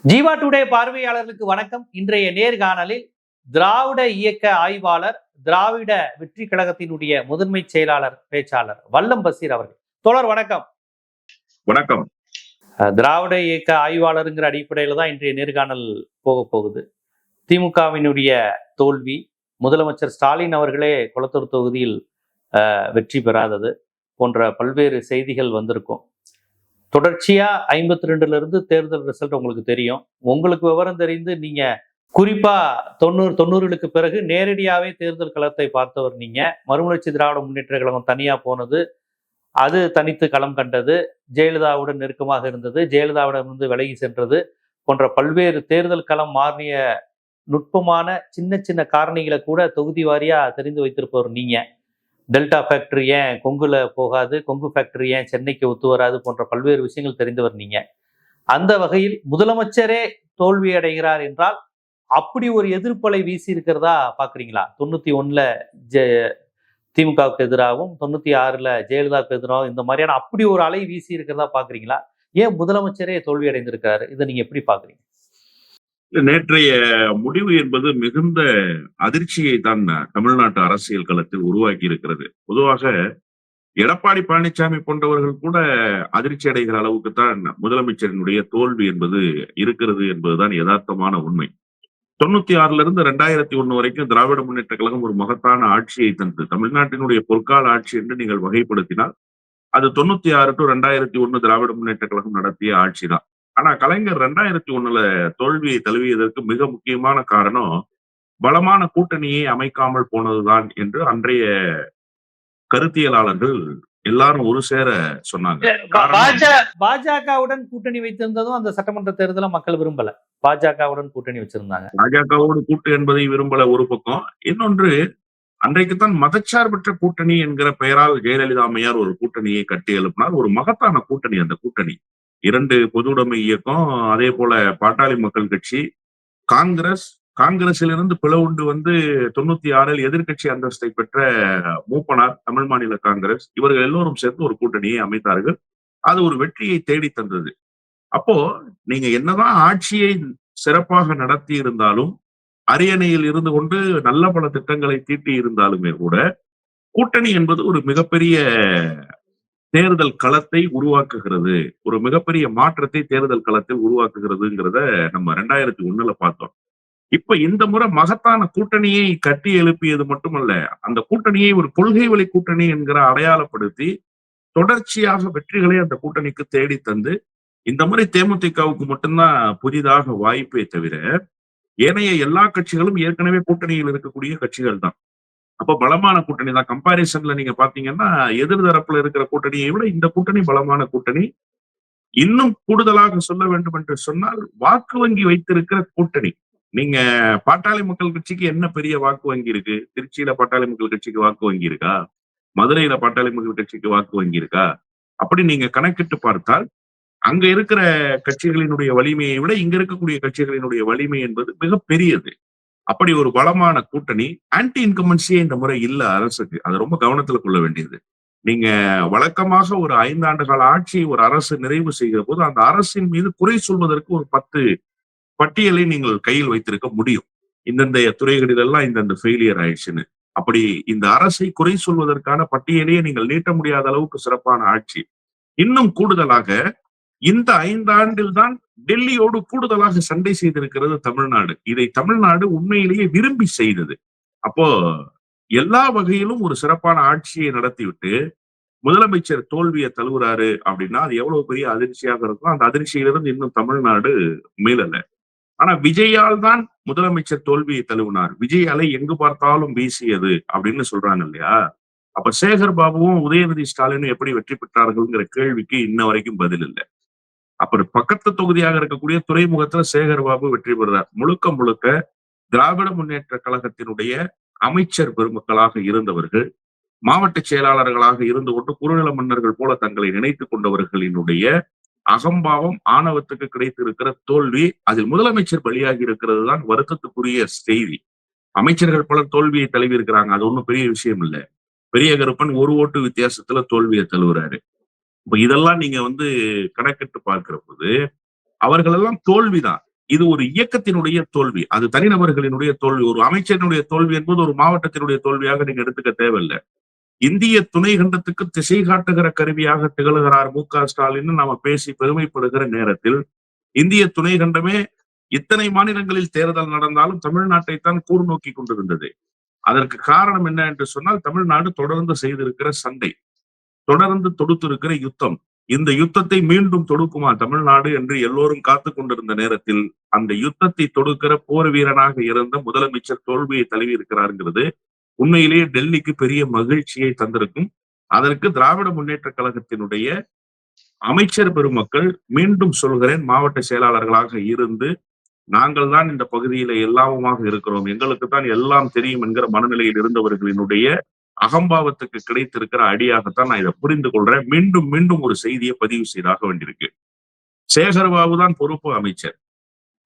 Jeeva today பார்வையாளர்களுக்கு வணக்கம். இன்றைய நேர்காணலில் திராவிட இயக்க ஆய்வாளர், திராவிட வெற்றி கழகத்தினுடைய முதன்மை செயலாளர், பேச்சாளர் வல்லம் பசீர் அவர்கள். தோழர் வணக்கம். வணக்கம். திராவிட இயக்க ஆய்வாளருங்கிற அடிப்படையில தான் இன்றைய நேர்காணல் போக போகுது. திமுகவினுடைய தோல்வி, முதலமைச்சர் ஸ்டாலின் அவர்களே குளத்தூர் தொகுதியில் வெற்றி பெறாதது போன்ற பல்வேறு செய்திகள் வந்திருக்கும். தொடர்ச்சியா 52ல இருந்து தேர்தல் ரிசல்ட் உங்களுக்கு தெரியும். உங்களுக்கு விவரம் தெரிந்து நீங்க குறிப்பா 90களுக்கு பிறகு நேரடியாவே தேர்தல் களத்தை பார்த்தவர் நீங்க. மறுமலர்ச்சி திராவிட முன்னேற்ற கழகம் தனியா போனது, அது தனித்து களம் கண்டது, ஜெயலலிதாவுடன் நெருக்கமாக இருந்தது, ஜெயலலிதாவிடமிருந்து விலகி சென்றது போன்ற பல்வேறு தேர்தல் களம் மாறிய நுட்பமான சின்ன சின்ன காரணிகளை கூட தொகுதி வாரியா தெரிந்து வைத்திருப்பவர் நீங்க. டெல்டா ஃபேக்டரி ஏன் கொங்குல போகாது, கொங்கு ஃபேக்டரி ஏன் சென்னைக்கு ஒத்து வராது போன்ற பல்வேறு விஷயங்கள் தெரிந்தவர் நீங்க. அந்த வகையில் முதலமைச்சரே தோல்வி அடைகிறார் என்றால் அப்படி ஒரு எதிர்ப்பலை வீசி இருக்கிறதா பாக்குறீங்களா? 91ல திமுகவுக்கு எதிராகவும் 96ல ஜெயலலிதாவுக்கு எதிராகவும் இந்த மாதிரியான அப்படி ஒரு அலை வீசி இருக்கிறதா பாக்குறீங்களா? ஏன் முதலமைச்சரே தோல்வி அடைந்திருக்காரு? இதை நீங்க எப்படி பாக்குறீங்க? நேற்றைய முடிவு என்பது மிகுந்த அதிர்ச்சியை தான் தமிழ்நாட்டு அரசியல் களத்தில் உருவாக்கி இருக்கிறது. பொதுவாக எடப்பாடி பழனிசாமி போன்றவர்கள் கூட அதிர்ச்சி அடைகிற அளவுக்கு தான் முதலமைச்சரினுடைய தோல்வி என்பது இருக்கிறது என்பதுதான் யதார்த்தமான உண்மை. 96ல இருந்து 2001 வரைக்கும் திராவிட முன்னேற்ற கழகம் ஒரு மகத்தான ஆட்சியை தந்தது. தமிழ்நாட்டினுடைய பொற்கால ஆட்சி என்று நீங்கள் வகைப்படுத்தினால் அது 96 டு 2001 திராவிட முன்னேற்ற கழகம் நடத்திய ஆட்சி தான். ஆனா கலைஞர் 2001ல தோல்வியை தழுவியதற்கு மிக முக்கியமான காரணம் பலமான கூட்டணியை அமைக்காமல் போனதுதான் என்று அன்றைய கருத்தியலாளர்கள் எல்லாரும் ஒரு சேர சொன்னாங்க. பாஜகவுடன் கூட்டணி வைத்திருந்ததும் அந்த சட்டமன்ற தேர்தலை மக்கள் விரும்பல. பாஜகவுடன் கூட்டணி வச்சிருந்தாங்க. பாஜகவோடு கூட்டு என்பதை விரும்பல ஒரு பக்கம். இன்னொன்று, அன்றைக்குத்தான் மதச்சார்பற்ற கூட்டணி என்கிற பெயரால் ஜெயலலிதா அம்மையார் ஒரு கூட்டணியை கட்டி எழுப்பினார். ஒரு மகத்தான கூட்டணி அந்த கூட்டணி. 2 பொதுவுடைமை இயக்கம், அதே போல பாட்டாளி மக்கள் கட்சி, காங்கிரஸிலிருந்து பிளவுண்டு வந்து 96ல் எதிர்கட்சி அந்தஸ்தை பெற்ற மூப்பனார், தமிழ் மாநில காங்கிரஸ், இவர்கள் எல்லோரும் சேர்ந்து ஒரு கூட்டணியை அமைத்தார்கள். அது ஒரு வெற்றியை தேடி தந்தது. அப்போ நீங்க என்னதான் ஆட்சியை சிறப்பாக நடத்தி இருந்தாலும், அரியணையில் இருந்து கொண்டு நல்ல பல திட்டங்களை தீட்டி இருந்தாலுமே கூட கூட்டணி என்பது ஒரு மிகப்பெரிய தேர்தல் களத்தை உருவாக்குகிறது, ஒரு மிகப்பெரிய மாற்றத்தை தேர்தல் களத்தில் உருவாக்குகிறதுங்கிறத நம்ம 2001ல பார்த்தோம். இப்ப இந்த முறை மகத்தான கூட்டணியை கட்டி எழுப்பியது மட்டுமல்ல, அந்த கூட்டணியை ஒரு கொள்கை வழி கூட்டணி என்கிற அடையாளப்படுத்தி தொடர்ச்சியாக வெற்றிகளை அந்த கூட்டணிக்கு தேடி தந்து, இந்த முறை தேமுதிகவுக்கு மட்டும்தான் புதிதாக வாய்ப்பே தவிர ஏனைய எல்லா கட்சிகளும் ஏற்கனவே கூட்டணியில் இருக்கக்கூடிய கட்சிகள் தான். அப்ப பலமான கூட்டணி தான். கம்பாரிசன்ல நீங்க பாத்தீங்கன்னா எதிர் தரப்புல இருக்கிற கூட்டணியை விட இந்த கூட்டணி பலமான கூட்டணி. இன்னும் கூடுதலாக சொல்ல வேண்டும் என்று சொன்னால் வாக்கு வங்கி வைத்திருக்கிற கூட்டணி. நீங்க பாட்டாளி மக்கள் கட்சிக்கு என்ன பெரிய வாக்கு வங்கி இருக்கு? திருச்சியில பாட்டாளி மக்கள் கட்சிக்கு வாக்கு வங்கி இருக்கா? மதுரையில பாட்டாளி மக்கள் கட்சிக்கு வாக்கு வங்கி இருக்கா? அப்படி நீங்க கணக்கிட்டு பார்த்தால் அங்க இருக்கிற கட்சிகளினுடைய வலிமையை விட இங்க இருக்கக்கூடிய கட்சிகளினுடைய வலிமை என்பது மிக பெரியது. அப்படி ஒரு பலமான கூட்டணி. ஆன்டி இன்கம்பன்சியே இந்த முறை இல்ல அரசுக்கு. அதை ரொம்ப கவனத்துல கொள்ள வேண்டியது. நீங்க வழக்கமாக ஒரு 5 ஆண்டு கால ஆட்சியை ஒரு அரசு நிறைவு செய்கிற போது அந்த அரசின் மீது குறை சொல்வதற்கு ஒரு 10 பட்டியலை நீங்கள் கையில் வைத்திருக்க முடியும். இந்தந்த துறைகளில் எல்லாம் இந்தந்த ஃபெயிலியர் ஆயிடுச்சுன்னு. அப்படி இந்த அரசை குறை சொல்வதற்கான பட்டியலையே நீங்கள் நீட்ட முடியாத அளவுக்கு சிறப்பான ஆட்சி. இன்னும் கூடுதலாக இந்த 5 ஆண்டில் தான் டெல்லியோடு கூடுதலாக சண்டை செய்திருக்கிறது தமிழ்நாடு. இதை தமிழ்நாடு உண்மையிலேயே விரும்பி செய்தது. அப்போ எல்லா வகையிலும் ஒரு சிறப்பான ஆட்சியை நடத்திவிட்டு முதலமைச்சர் தோல்வியை தழுவுறாரு அப்படின்னா அது எவ்வளவு பெரிய அதிர்ச்சியாக இருக்கும். அந்த அதிர்ச்சியிலிருந்து இன்னும் தமிழ்நாடு மீளல. ஆனா விஜயால் தான் முதலமைச்சர் தோல்வியை தழுவினார். விஜய் அலை எங்கு பார்த்தாலும் வீசியது அப்படின்னு சொல்றாங்க இல்லையா? அப்ப சேகர் பாபுவும் உதயநிதி ஸ்டாலினும் எப்படி வெற்றி பெற்றார்கள்ங்கிற கேள்விக்கு இன்ன வரைக்கும் பதில் இல்லை. அப்புறம் பக்கத்து தொகுதியாக இருக்கக்கூடிய துறைமுகத்துல சேகர் பாபு வெற்றி பெறுறார். முழுக்க முழுக்க திராவிட முன்னேற்ற கழகத்தினுடைய அமைச்சர் பெருமக்களாக இருந்தவர்கள், மாவட்ட செயலாளர்களாக இருந்து கொண்டு குறுநில மன்னர்கள் போல தங்களை நினைத்துக் கொண்டவர்களினுடைய அகம்பாவம், ஆணவத்துக்கு கிடைத்திருக்கிற தோல்வி, அதில் முதலமைச்சர் பலியாகி இருக்கிறது தான் வருத்தத்துக்குரிய செய்தி. அமைச்சர்கள் பலர் தோல்வியை தழுவி இருக்கிறாங்க. அது ஒண்ணும் பெரிய விஷயம் இல்லை. பெரிய கருப்பன் 1 ஓட்டு வித்தியாசத்துல தோல்வியை தழுவுறாரு. இப்ப இதெல்லாம் நீங்க கணக்கிட்டு பார்க்கிற போது அவர்கள் எல்லாம் தோல்விதான். இது ஒரு இயக்கத்தினுடைய தோல்வி, அது தனிநபர்களினுடைய தோல்வி. ஒரு அமைச்சரினுடைய தோல்வி என்பது ஒரு மாவட்டத்தினுடைய தோல்வியாக நீங்க எடுத்துக்க தேவையில்லை. இந்திய துணை கண்டத்துக்கு திசை காட்டுகிற கருவியாக திகழ்கிறார் மு.க.ஸ்டாலின் நாம பேசி பெருமைப்படுகிற நேரத்தில், இந்திய துணை கண்டமே இத்தனை மாநிலங்களில் தேர்தல் நடந்தாலும் தமிழ்நாட்டை தான் கூர்நோக்கி கொண்டிருந்தது. அதற்கு காரணம் என்ன என்று சொன்னால், தமிழ்நாடு தொடர்ந்து செய்திருக்கிற சண்டை, தொடர்ந்து தொடுத்திருக்கிற யுத்தம். இந்த யுத்தத்தை மீண்டும் தொடுக்குமா தமிழ்நாடு என்று எல்லோரும் காத்து கொண்டிருந்த நேரத்தில், அந்த யுத்தத்தை தொடுக்கிற போர் வீரனாக இருந்த முதலமைச்சர் தோல்வியை தழுவி இருக்கிறாருங்கிறது உண்மையிலேயே டெல்லிக்கு பெரிய மகிழ்ச்சியை தந்திருக்கும். அதற்கு திராவிட முன்னேற்ற கழகத்தினுடைய அமைச்சர் பெருமக்கள், மீண்டும் சொல்கிறேன், மாவட்ட செயலாளர்களாக இருந்து நாங்கள் தான் இந்த பகுதியில எல்லாமுமாக இருக்கிறோம், எங்களுக்கு தான் எல்லாம் தெரியும் என்கிற மனநிலையில் இருந்தவர்களினுடைய அகம்பாவத்துக்கு கிடைத்திருக்கிற அடியாகத்தான் நான் இதை புரிந்து கொள்றேன். மீண்டும் மீண்டும் ஒரு செய்தியை பதிவு செய்தாக வேண்டியிருக்கு. சேகர்பாபு தான் பொறுப்பு அமைச்சர்.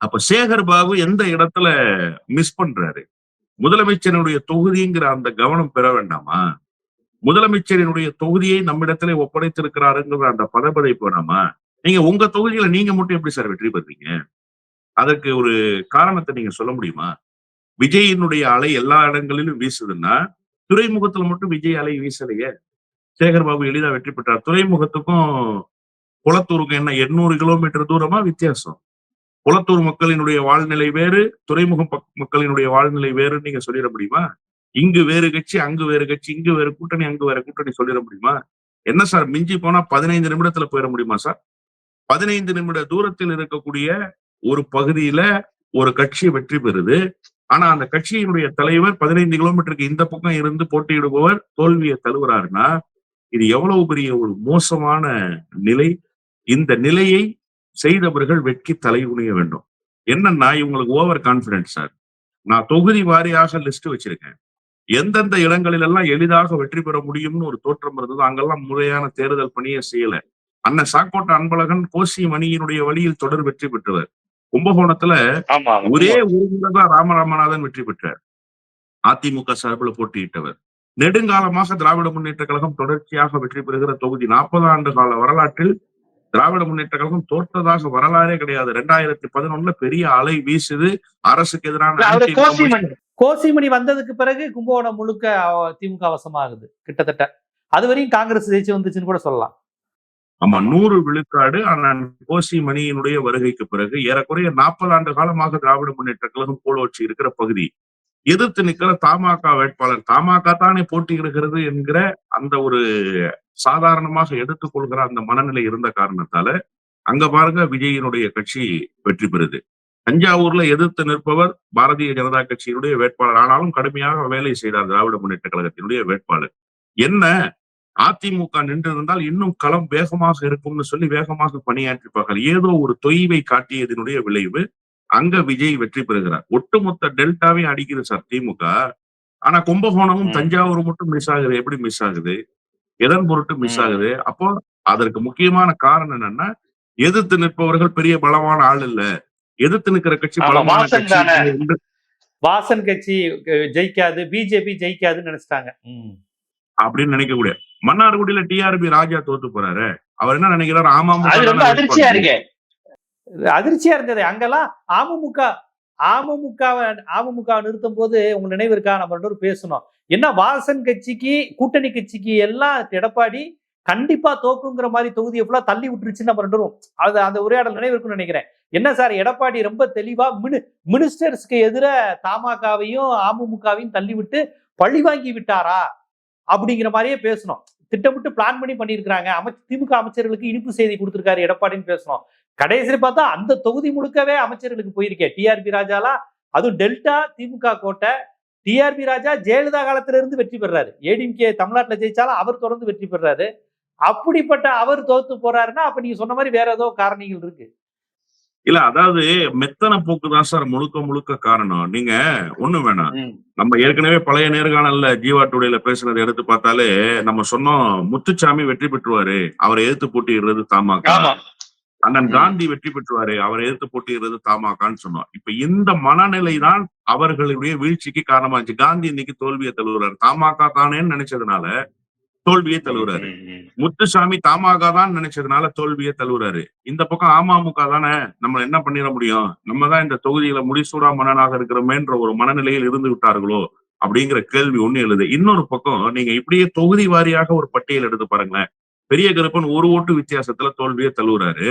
அப்ப சேகர்பாபு எந்த இடத்துல மிஸ் பண்றாரு? முதலமைச்சரினுடைய தொகுதிங்கிற அந்த கவனம் பெற வேண்டாமா? முதலமைச்சரினுடைய தொகுதியை நம்மிடத்திலே ஒப்படைத்திருக்கிறாருங்கிற அந்த பதப்பதைப்பு வேணாமா? நீங்க உங்க தொகுதியில நீங்க மட்டும் எப்படி சார் வெற்றி பெறீங்க? அதற்கு ஒரு காரணத்தை நீங்க சொல்ல முடியுமா? விஜயினுடைய அலை எல்லா இடங்களிலும் வீசுதுன்னா, துறைமுகத்துல மட்டும் விஜய் அலை வீசலையே. சேகர்பாபு எளிதா வெற்றி பெற்றார். துறைமுகத்துக்கும் குளத்தூருக்கும் என்ன 800 கிலோமீட்டர் தூரமா வித்தியாசம்? குளத்தூர் மக்களினுடைய வாழ்நிலை வேறு, துறைமுக மக்களினுடைய வாழ்நிலை வேறுன்னு நீங்க சொல்லிட முடியுமா? இங்கு வேறு கட்சி, அங்கு வேறு கட்சி, இங்கு வேறு கூட்டணி, அங்கு வேற கூட்டணி சொல்லிட முடியுமா? என்ன சார், மிஞ்சி போனா 15 நிமிடத்துல போயிட முடியுமா சார்? 15 நிமிட தூரத்தில் இருக்கக்கூடிய ஒரு பகுதியில ஒரு கட்சி வெற்றி பெறுது. ஆனா அந்த கட்சியினுடைய தலைவர் 15 கிலோமீட்டருக்கு இந்த பக்கம் இருந்து போட்டியிடுபவர் தோல்வியை தழுவுறாருன்னா, இது எவ்வளவு பெரிய ஒரு மோசமான நிலை. இந்த நிலையை செய்தவர்கள் வெட்கி தலை குனிய வேண்டும். என்னன்னா, இவங்களுக்கு ஓவர் கான்பிடன்ஸ் சார். நான் தொகுதி வாரியாக லிஸ்ட் வச்சிருக்கேன். எந்தெந்த இடங்களில் எல்லாம் எளிதாக வெற்றி பெற முடியும்னு ஒரு தோற்றம் இருந்தது, அங்கெல்லாம் முறையான தேர்தல் பணியை செய்யல. அண்ணன் சாக்கோட்ட அன்பழகன் கோசி மணியினுடைய வழியில் தொடர் வெற்றி பெற்றவர். கும்பகோணத்துல ஒரே ஒரு தான் ராமநாதன் வெற்றி பெற்றார், அதிமுக சார்பில் போட்டியிட்டவர். நெடுங்காலமாக திராவிட முன்னேற்ற கழகம் தொடர்ச்சியாக வெற்றி பெறுகிற தொகுதி. 40 ஆண்டு கால வரலாற்றில் திராவிட முன்னேற்ற கழகம் தோற்றதாக வரலாறே கிடையாது. 2011 பெரிய அலை வீசுது, அரசுக்கு எதிரான கோசிமணி வந்ததுக்கு பிறகு கும்பகோணம் முழுக்க திமுக வசமாகுது கிட்டத்தட்ட. அதுவரையும் காங்கிரஸ் ஜெயிச்சு வந்துச்சுன்னு கூட சொல்லலாம். ஆமா, 100 விழுக்காடு. ஆனால் கோசி மணியினுடைய வருகைக்கு பிறகு ஏறக்குறைய 40 ஆண்டு காலமாக திராவிட முன்னேற்ற கழகம் கோலோச்சி இருக்கிற பகுதி. எதிர்த்து நிற்கிற தமாக வேட்பாளர், தமாக தானே போட்டியிடுகிறது என்கிற அந்த ஒரு சாதாரணமாக எடுத்துக்கொள்கிற அந்த மனநிலை இருந்த காரணத்தால அங்க பாருங்க விஜயினுடைய கட்சி வெற்றி பெறுது. தஞ்சாவூர்ல எதிர்த்து நிற்பவர் பாரதிய ஜனதா கட்சியினுடைய வேட்பாளர், ஆனாலும் கடுமையாக வேலை செய்தார் திராவிட முன்னேற்ற கழகத்தினுடைய வேட்பாளர். என்ன, அதிமுக நின்றிருந்தால் இன்னும் களம் வேகமாக இருக்கும்னு சொல்லி வேகமாக பணியாற்றிப்பார்கள். ஏதோ ஒரு தொய்வை காட்டியதனுடைய விளைவு அங்க விஜய் வெற்றி பெறுகிறார். ஒட்டுமொத்த டெல்டாவே அடிக்குது சார் திமுக. ஆனா கும்பகோணமும் தஞ்சாவூரும் மட்டும் மிஸ் ஆகுது. எப்படி மிஸ் ஆகுது? எதன் பொருட்டு மிஸ் ஆகுது? அப்போ அதற்கு முக்கியமான காரணம் என்னன்னா, எதிர்த்து நிற்பவர்கள் பெரிய பலமான ஆள் இல்ல, எதிர்த்து நிற்கிற கட்சி பலமான கட்சி, வாசன் கட்சி ஜெயிக்காது, பிஜேபி ஜெயிக்காதுன்னு நினைச்சிட்டாங்க அப்படின்னு நினைக்கக்கூடிய. மன்னார்குடியில டிஆர்பி ராஜா தோத்து போறாரு. அவர் என்ன நினைக்கிறாரு? அதிர்ச்சியா இருந்தது. அங்கெல்லாம் அமமுக நிறுத்தும் போது உங்க நினைவு இருக்கா? நம்ம பேசணும். என்ன வாசன் கட்சிக்கு, கூட்டணி கட்சிக்கு எல்லாம் எடப்பாடி கண்டிப்பா தோக்குங்கிற மாதிரி தொகுதியை ஃபுல்லா தள்ளி விட்டுருச்சுன்னு நம்ம ரெண்டு அது அந்த உரையாடல் நினைவு இருக்குன்னு நினைக்கிறேன். என்ன சார், எடப்பாடி ரொம்ப தெளிவா மினிஸ்டர்ஸ்க்கு எதிர தமாகவையும் அமமுகவையும் தள்ளி விட்டு பழி வாங்கி விட்டாரா அப்படிங்கிற மாதிரியே பேசணும். திட்டமிட்டு பிளான் பண்ணி பண்ணியிருக்கிறாங்க. திமுக அமைச்சர்களுக்கு இனிப்பு செய்தி கொடுத்திருக்காரு எடப்பாடின்னு பேசணும். கடைசியில் பார்த்தா அந்த தொகுதி முழுக்கவே அமைச்சர்களுக்கு போயிருக்கேன். டிஆர்பி ராஜாலாம், அதுவும் டெல்டா திமுக கோட்டை. டிஆர்பி ராஜா ஜெயலலிதா காலத்துல இருந்து வெற்றி பெறாரு. ஏடிஎம்கே தமிழ்நாட்டில் ஜெயிச்சாலும் அவர் தொடர்ந்து வெற்றி பெறாரு. அப்படிப்பட்ட அவர் தோத்து போறாருன்னா அப்ப நீங்க சொன்ன மாதிரி வேற ஏதோ காரணங்கள் இருக்கு. இல்ல, அதாவது மெத்தன போக்குதான் சார் முழுக்க முழுக்க காரணம். நீங்க ஒண்ணு வேணாம், நம்ம ஏற்கனவே பழைய நேர்காணல்ல ஜீவா டுடேல பேசுனதை எடுத்து பார்த்தாலே நம்ம சொன்னோம், முத்துச்சாமி வெற்றி பெற்றுவாரு, அவரை எதிர்த்து போட்டியிடுறது தமாக. அண்ணன் காந்தி வெற்றி பெற்றுவாரு, அவரை எதிர்த்து போட்டியிடுறது தமாகன்னு சொன்னோம். இப்ப இந்த மனநிலை தான் அவர்களுடைய வீழ்ச்சிக்கு காரணமா இருந்துச்சு. காந்தி இன்னைக்கு தோல்வியை தழுவுறாரு, தமாக தானேன்னு நினைச்சதுனால தோல்வியை ம், தழுவுறாரு. ம், ம். முத்துசாமி தமாக தான் நினைச்சதுனால தோல்வியை தழுவுறாரு. இந்த பக்கம் அமமுக தானே நம்ம என்ன பண்ணிட முடியும், நம்ம தான் இந்த தொகுதியில முடிசூடா மன்னனாக இருக்கிறோமேன்ற ஒரு மனநிலையில் இருந்து விட்டார்களோ அப்படிங்கிற கேள்வி ஒண்ணு எழுது. இன்னொரு பக்கம் நீங்க இப்படியே தொகுதி வாரியாக ஒரு பட்டியல் எடுத்து பாருங்களேன். பெரிய கருப்பன் ஒரு ஓட்டு வித்தியாசத்துல தோல்வியை தழுவுறாரு.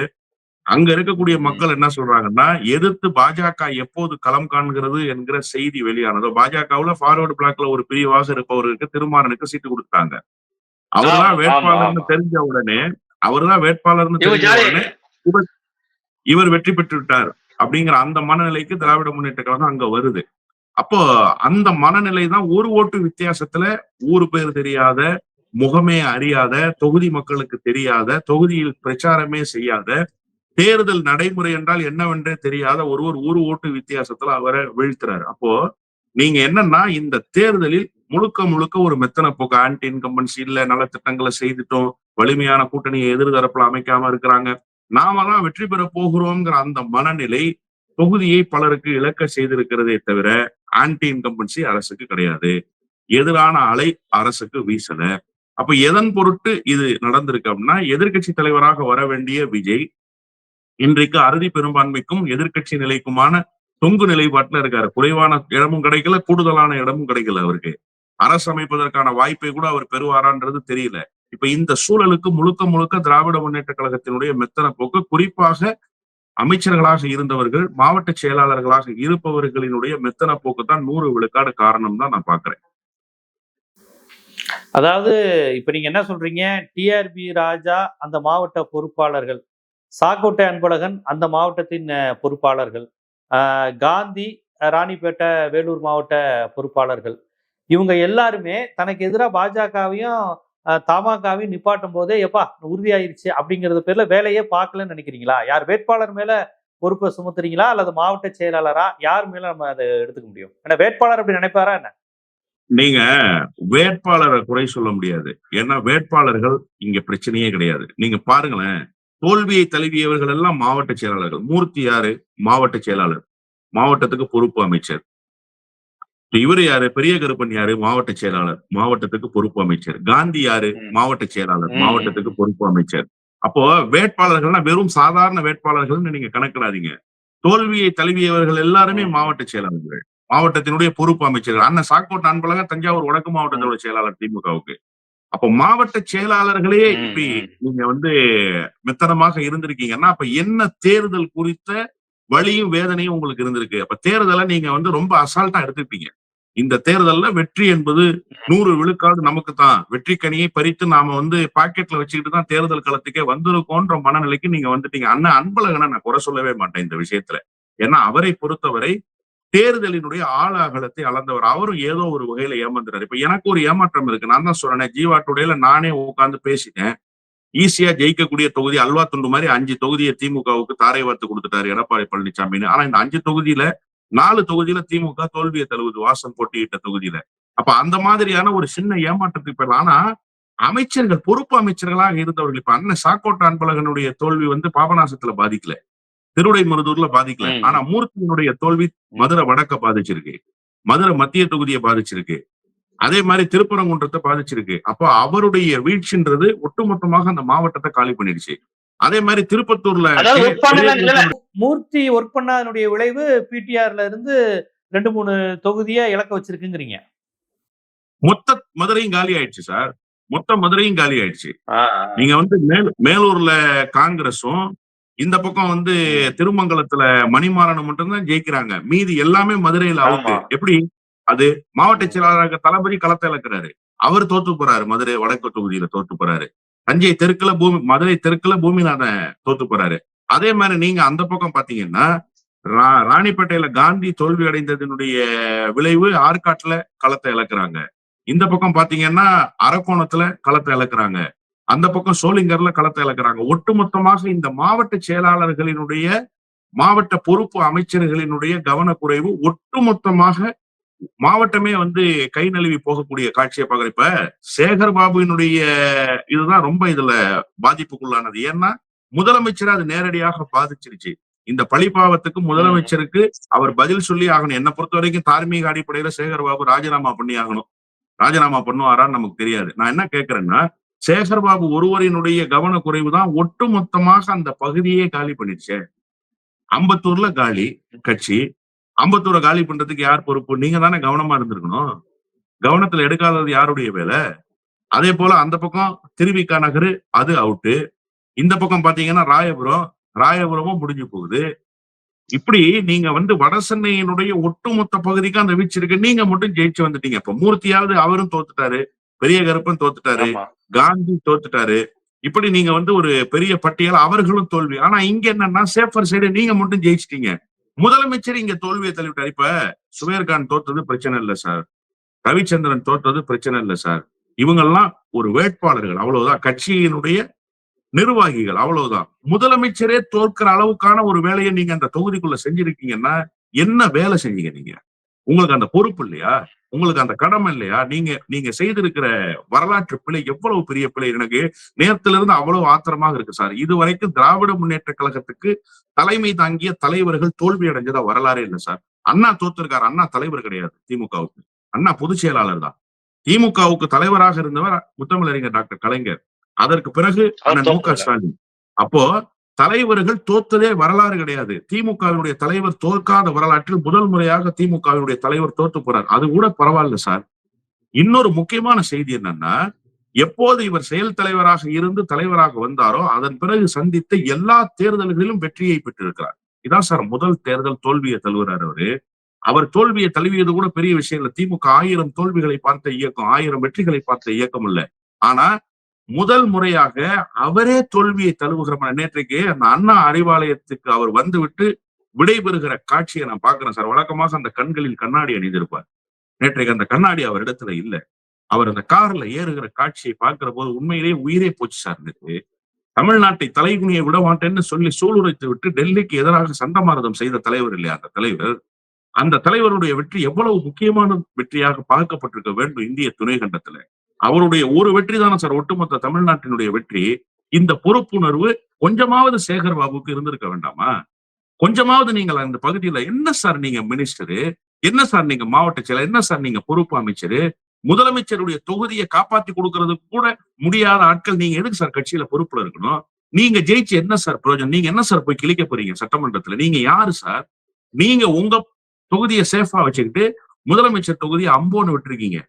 அங்க இருக்கக்கூடிய ம். மக்கள் என்ன சொல்றாங்கன்னா, எதிர்த்து பாஜக எப்போது களம் காண்கிறது என்கிற செய்தி வெளியானதோ, பாஜகவுல ஃபார்வர்ட் பிளாக்ல ஒரு பிரிவாக இருப்பவருக்கு திருமாறனுக்கு சீட்டு குடுத்துட்டாங்க. அவர்தான் ஆமா, ஆமா, வேட்பாளர்னு ஆமா. தெரிஞ்ச உடனே அவர்தான் வேட்பாளர்னு இவங்க தெரிஞ்ச ஜாலியா உடனே இவர் இவர் வெற்றி பெற்று விட்டார் அப்படிங்கிற அந்த மனநிலைக்கு திராவிட முன்னேற்ற கழகம் அங்க வருது. அப்போ அந்த மனநிலை தான் ஒரு ஓட்டு வித்தியாசத்துல ஊரு பேர் தெரியாத, முகமே அறியாத, தொகுதி மக்களுக்கு தெரியாத, தொகுதியில் பிரச்சாரமே செய்யாத, தேர்தல் நடைமுறை என்றால் என்னவென்றே தெரியாத ஒருவர் ஒரு ஓட்டு வித்தியாசத்துல அவரை வீழ்த்துறாரு. அப்போ நீங்க என்னன்னா இந்த தேர்தலில் முழுக்க முழுக்க ஒரு மெத்தன போக்கு ஆன்டி இன்கம்பன்சி இல்ல நலத்திட்டங்களை செய்துட்டோம், வலிமையான கூட்டணியை எதிர்தரப்புல அமைக்காம இருக்கிறாங்க, நாம தான் வெற்றி பெற போகிறோம்ங்கிற அந்த மனநிலை தொகுதியை பலருக்கு இழக்க செய்திருக்கிறதே தவிர ஆன்டி இன்கம்பன்சி அரசுக்கு கிடையாது. எதிரான அலை அரசுக்கு வீசல. அப்ப எதன் பொருட்டு இது நடந்திருக்கு அப்படின்னா, எதிர்க்கட்சி தலைவராக வர வேண்டிய விஜய் இன்றைக்கு அறுதி பெரும்பான்மைக்கும் எதிர்க்கட்சி நிலைக்குமான தொங்கு நிலைப்பாட்டுல இருக்காரு. குறைவான இடமும் கிடைக்கல, கூடுதலான இடமும் கிடைக்கல அவருக்கு. அரசு அமைப்பதற்கான வாய்ப்பை கூட அவர் பெறுவாரான்றது தெரியல. இப்ப இந்த சூழலுக்கு முழுக்க முழுக்க திராவிட முன்னேற்ற கழகத்தினுடைய மெத்தன போக்கு, குறிப்பாக அமைச்சர்களாக இருந்தவர்கள், மாவட்ட செயலாளர்களாக இருப்பவர்களினுடைய மெத்தன போக்கு தான் 100 விழுக்காடு காரணம் தான் நான் பாக்குறேன். அதாவது இப்ப நீங்க என்ன சொல்றீங்க? டிஆர்பி ராஜா அந்த மாவட்ட பொறுப்பாளர்கள், சாக்கோட்டை அன்பழகன் அந்த மாவட்டத்தின் பொறுப்பாளர்கள், காந்தி ராணிப்பேட்டை வேலூர் மாவட்ட பொறுப்பாளர்கள், இவங்க எல்லாருமே தனக்கு எதிராக பாஜகவையும் தமாகவையும் நிப்பாட்டும் போதே எப்பா உறுதியாயிருச்சு அப்படிங்கிறது பேர்ல வேலையே பார்க்கலன்னு நினைக்கிறீங்களா? யார் வேட்பாளர் மேல பொறுப்பை சுமத்துறீங்களா அல்லது மாவட்ட செயலாளரா? யார் மேல நம்ம அதை எடுத்துக்க முடியும்? ஏன்னா வேட்பாளர் அப்படி நினைப்பாரா என்ன? நீங்க வேட்பாளரை குறை சொல்ல முடியாது. ஏன்னா வேட்பாளர்கள் இங்க பிரச்சனையே கிடையாது. நீங்க பாருங்களேன், தோல்வியை தழுவியவர்கள் எல்லாம் மாவட்ட செயலாளர்கள். மூர்த்தி யாரு? மாவட்ட செயலாளர். மாவட்டத்துக்கு பொறுப்பு அமைச்சர். இவரு யாரு? பெரிய கருப்பன் யாரு? மாவட்ட செயலாளர். மாவட்டத்துக்கு பொறுப்பு அமைச்சர். காந்தி யாரு? ம், மாவட்ட செயலாளர். ம், மாவட்டத்துக்கு ம், பொறுப்பு அமைச்சர். அப்போ வேட்பாளர்கள்னா வெறும் சாதாரண வேட்பாளர்கள்னு நீங்க கணக்கிடாதீங்க. தோல்வியை தழுவியவர்கள் எல்லாருமே ம், மாவட்ட செயலாளர்கள். மாவட்டத்தினுடைய பொறுப்பு அமைச்சர்கள். அண்ணன் சாக்கோட்டு அன்பழகன் தஞ்சாவூர் வடக்கு ம், மாவட்டத்தோட செயலாளர் திமுகவுக்கு. அப்போ மாவட்ட செயலாளர்களே ம், இப்படி ம். நீங்க மெத்தனமாக இருந்திருக்கீங்கன்னா, அப்ப என்ன தேர்தல் குறித்த வலியும் வேதனையும் உங்களுக்கு இருந்திருக்கு. அப்ப தேர்தலை நீங்க ரொம்ப அசால்ட்டா எடுத்துப்பீங்க. இந்த தேர்தல்ல வெற்றி என்பது 100 விழுக்காடு நமக்கு தான். வெற்றி கனியை பறித்து நாம பாக்கெட்ல வச்சுக்கிட்டு தான் தேர்தல் களத்துக்கே வந்திருக்கோன்ற மனநிலைக்கு நீங்க வந்துட்டீங்க. அண்ணன் அன்பழகனை நான் குறை சொல்லவே மாட்டேன் இந்த விஷயத்துல. ஏன்னா அவரை பொறுத்தவரை தேர்தலினுடைய ஆழ அகலத்தை அளந்தவர். அவரும் ஏதோ ஒரு வகையில ஏமாந்துறாரு. இப்ப எனக்கு ஒரு ஏமாற்றம் இருக்கு. நான் தான் சொல்றேன், ஜீவா டுடேல நானே உட்கார்ந்து பேசிட்டேன். ஈஸியா ஜெயிக்கக்கூடிய தொகுதி அல்வா துண்டு மாதிரி 5 தொகுதியை திமுகவுக்கு தாரை வார்த்து கொடுத்துட்டாரு எடப்பாடி பழனிசாமின்னு. ஆனா இந்த 5 தொகுதியில 4 தொகுதியில திமுக தோல்வியை தழுவுது, வாசன் போட்டியிட்ட தொகுதியில. அப்ப அந்த மாதிரியான ஒரு சின்ன ஏமாற்றத்துக்கு பெறலாம். ஆனா அமைச்சர்கள், பொறுப்பு அமைச்சர்களாக இருந்தவர்கள், இப்ப அண்ணன் சாக்கோட்ட அன்பழகனுடைய தோல்வி பாபநாசத்துல பாதிக்கல, திருவிடைமருதூர்ல பாதிக்கல. ஆனா ம், மூர்த்தியினுடைய தோல்வி ம். மதுரை வடக்க பாதிச்சிருக்கு, மதுரை மத்திய தொகுதியை பாதிச்சிருக்கு, அதே மாதிரி திருப்பரங்குன்றத்தை பாதிச்சிருக்கு. அப்போ அவருடைய வீழ்ச்சின்றது ஒட்டுமொத்தமாக அந்த மாவட்டத்தை காலி பண்ணிடுச்சு. அதே மாதிரி திருப்பத்தூர்ல அதாவது ஒர்க் பெரிய பண்ணல இல்ல கருப்பனுடைய மூர்த்தி ஒர்க் பண்ணதனுடைய விளைவு பிடிஆர்ல இருந்து 2, 3 தொகுதியை இழக்க வச்சிருக்குங்கிறீங்க. மொத்த மதுரையும் காலி ஆயிடுச்சு சார். மொத்த மதுரையும் காலி ஆயிடுச்சு. ஆ, நீங்க மேலூர்ல காங்கிரஸும், இந்த பக்கம் ம். திருமங்கலத்துல மணிமாறனும் மட்டும்தான் ஜெயிக்கிறாங்க. மீதி எல்லாமே மதுரையில அவுட். ஆமா. எப்படி? அது மாவட்ட ம், செயலாளராக தளபதி களத்தை இழக்கிறாரு. அவர் தோத்து போறாரு. மதுரை வடக்கு தொகுதியில தோத்து போறாரு. தஞ்சை தெற்குல மதுரை தெற்குல பூமிநாதன் தோத்து போறாரு. அதே மாதிரி நீங்க அந்த பக்கம் பாத்தீங்கன்னா, ராணிப்பேட்டையில காந்தி தோல்வி அடைந்ததனுடைய விளைவு ஆற்காட்டுல களத்தை இழக்கிறாங்க. இந்த பக்கம் பாத்தீங்கன்னா அரக்கோணத்துல களத்தை இழக்கிறாங்க. அந்த பக்கம் சோளிங்கர்ல களத்தை இழக்கிறாங்க. ஒட்டுமொத்தமாக இந்த மாவட்ட செயலாளர்களினுடைய, மாவட்ட பொறுப்பு அமைச்சர்களினுடைய கவனக்குறைவு ஒட்டுமொத்தமாக மாவட்டமே கை நழுவி போகக்கூடிய காட்சியை பார்க்கிறேன். இப்ப சேகர் பாபுவினுடைய இதுதான் ரொம்ப இதுல பாதிப்புக்குள்ளானது. ஏன்னா முதலமைச்சர் அது நேரடியாக பாதிச்சிருச்சு. இந்த பழிபாவத்துக்கு ம். முதலமைச்சருக்கு அவர் பதில் சொல்லி ஆகணும். என்னை பொறுத்த வரைக்கும் தார்மீக அடிப்படையில சேகர் பாபு ராஜினாமா பண்ணி ஆகணும். ராஜினாமா பண்ணுவாரான்னு நமக்கு தெரியாது. நான் என்ன கேட்கிறேன்னா, சேகர்பாபு ஒருவரினுடைய கவனக்குறைவு தான் ஒட்டுமொத்தமாக அந்த பகுதியே காலி பண்ணிடுச்சே. அம்பத்தூர்ல காலி கட்சி. அம்பத்தூரை காலி பண்றதுக்கு யார் பொறுப்பு? நீங்க தானே கவனமா இருந்திருக்கணும். கவனத்துல எடுக்காதது யாருடைய வேலை? அதே போல அந்த பக்கம் திருவிக நகரு, அது அவுட்டு. இந்த பக்கம் பாத்தீங்கன்னா ராயபுரமும் முடிஞ்சு போகுது. இப்படி நீங்க வட சென்னையினுடைய ஒட்டுமொத்த பகுதிக்கு அந்த வீச்சு இருக்கு. நீங்க மட்டும் ஜெயிச்சு வந்துட்டீங்க. இப்ப மூர்த்தியாவது அவரும் தோத்துட்டாரு. பெரிய கருப்பன் தோத்துட்டாரு. ஆமா. காந்தி தோத்துட்டாரு. இப்படி நீங்க ஒரு பெரிய பட்டியல் அவர்களும் தோல்வி. ஆனா இங்க என்னன்னா சேஃபர் சைடு நீங்க மட்டும் ஜெயிச்சிட்டீங்க. முதலமைச்சர் இங்க தோல்வியை தள்ளிவிட்டார். இப்ப சுபேர்கான் தோத்தது பிரச்சனை இல்ல சார். ரவிச்சந்திரன் தோத்தது பிரச்சனை இல்ல சார். இவங்கெல்லாம் ஒரு வேட்பாளர்கள் அவ்வளவுதான். கட்சியினுடைய நிர்வாகிகள் அவ்வளவுதான். முதலமைச்சரே தோற்கிற அளவுக்கான ஒரு வேலையை நீங்க அந்த தொகுதிக்குள்ள செஞ்சிருக்கீங்கன்னா என்ன வேலை செஞ்சீங்க நீங்க? உங்களுக்கு அந்த பொறுப்பு இல்லையா? உங்களுக்கு அந்த கடமை இல்லையா? நீங்க செய்திருக்கிற வரலாற்று பிழை எவ்வளவு பெரிய பிழை. எனக்கு நேரத்துல இருந்து அவ்வளவு ஆத்திரமாக இருக்கு சார். இதுவரைக்கும் திராவிட முன்னேற்ற கழகத்துக்கு தலைமை தாங்கிய தலைவர்கள் தோல்வி அடைஞ்சதா வரலாறே இல்லை சார். அண்ணா தோத்திருக்காரு. அண்ணா தலைவர் கிடையாது திமுகவுக்கு. அண்ணா பொதுச் செயலாளர் தான். திமுகவுக்கு தலைவராக இருந்தவர் முத்தமிழறிஞர் டாக்டர் கலைஞர். அதற்கு பிறகு அண்ணன் மு க ஸ்டாலின். அப்போ தலைவர்கள் தோத்ததே வரலாறு கிடையாது. திமுகவினுடைய தலைவர் தோற்காத வரலாற்றில் முதல் முறையாக திமுகவினுடைய தலைவர் தோத்து போறார். அது கூட பரவாயில்ல சார். இன்னொரு முக்கியமான செய்தி என்னன்னா, எப்போது இவர் செயல் தலைவராக இருந்து தலைவராக வந்தாரோ அதன் பிறகு சந்தித்த எல்லா தேர்தல்களிலும் வெற்றியை பெற்றிருக்கிறார். இதான் சார் முதல் தேர்தல் தோல்வியை தழுவுறார் அவரு. அவர் தோல்வியை தழுவியது கூட பெரிய விஷயம் இல்ல. திமுக 1000 தோல்விகளை பார்த்த இயக்கம், 1000 வெற்றிகளை பார்த்த இயக்கம் இல்ல. ஆனா முதல் முறையாக அவரே தோல்வியை தழுவுகிற நேற்றைக்கு அந்த அண்ணா அறிவாலயத்துக்கு அவர் வந்துவிட்டு விடைபெறுகிற காட்சியை நான் பார்க்கிறேன் சார். வழக்கமாக அந்த கண்களில் கண்ணாடி அணிந்திருப்பார். நேற்றைக்கு அந்த கண்ணாடி அவர் இடத்துல இல்ல. அவர் அந்த கார்ல ஏறுகிற காட்சியை பார்க்கிற போது உண்மையிலேயே உயிரே போச்சு சார். நேற்று தமிழ்நாட்டை தலைகுனியை விட மாட்டேன்னு சொல்லி சூளுரைத்து விட்டு டெல்லிக்கு எதிராக சண்டமாரதம் செய்த தலைவர் இல்லையா அந்த தலைவர்? அந்த தலைவருடைய வெற்றி எவ்வளவு முக்கியமான வெற்றியாக பார்க்கப்பட்டிருக்க வேண்டும் இந்திய துணை கண்டத்துல. அவருடைய ஒரு வெற்றி தானே சார் ஒட்டுமொத்த தமிழ்நாட்டினுடைய வெற்றி. இந்த பொறுப்புணர்வு கொஞ்சமாவது சேகர் பாபுக்கு இருந்திருக்க வேண்டாமா? கொஞ்சமாவது நீங்கள் அந்த பகுதியில என்ன சார் நீங்க மினிஸ்டரு, என்ன சார் நீங்க மாவட்ட செயலர், என்ன சார் நீங்க பொறுப்பு அமைச்சரு, முதலமைச்சருடைய தொகுதியை காப்பாத்தி கொடுக்கறதுக்கு கூட முடியாத ஆட்கள் நீங்க எதுக்கு சார் கட்சியில பொறுப்புல இருக்கணும்? நீங்க ஜெயிச்சு என்ன சார் பிரயோஜனம்? நீங்க என்ன சார் போய் கிழிக்க போறீங்க சட்டமன்றத்துல? நீங்க யாரு சார்? நீங்க உங்க தொகுதியை சேஃபா வச்சுக்கிட்டு முதலமைச்சர் தொகுதியை அம்போன்னு விட்டுருக்கீங்க.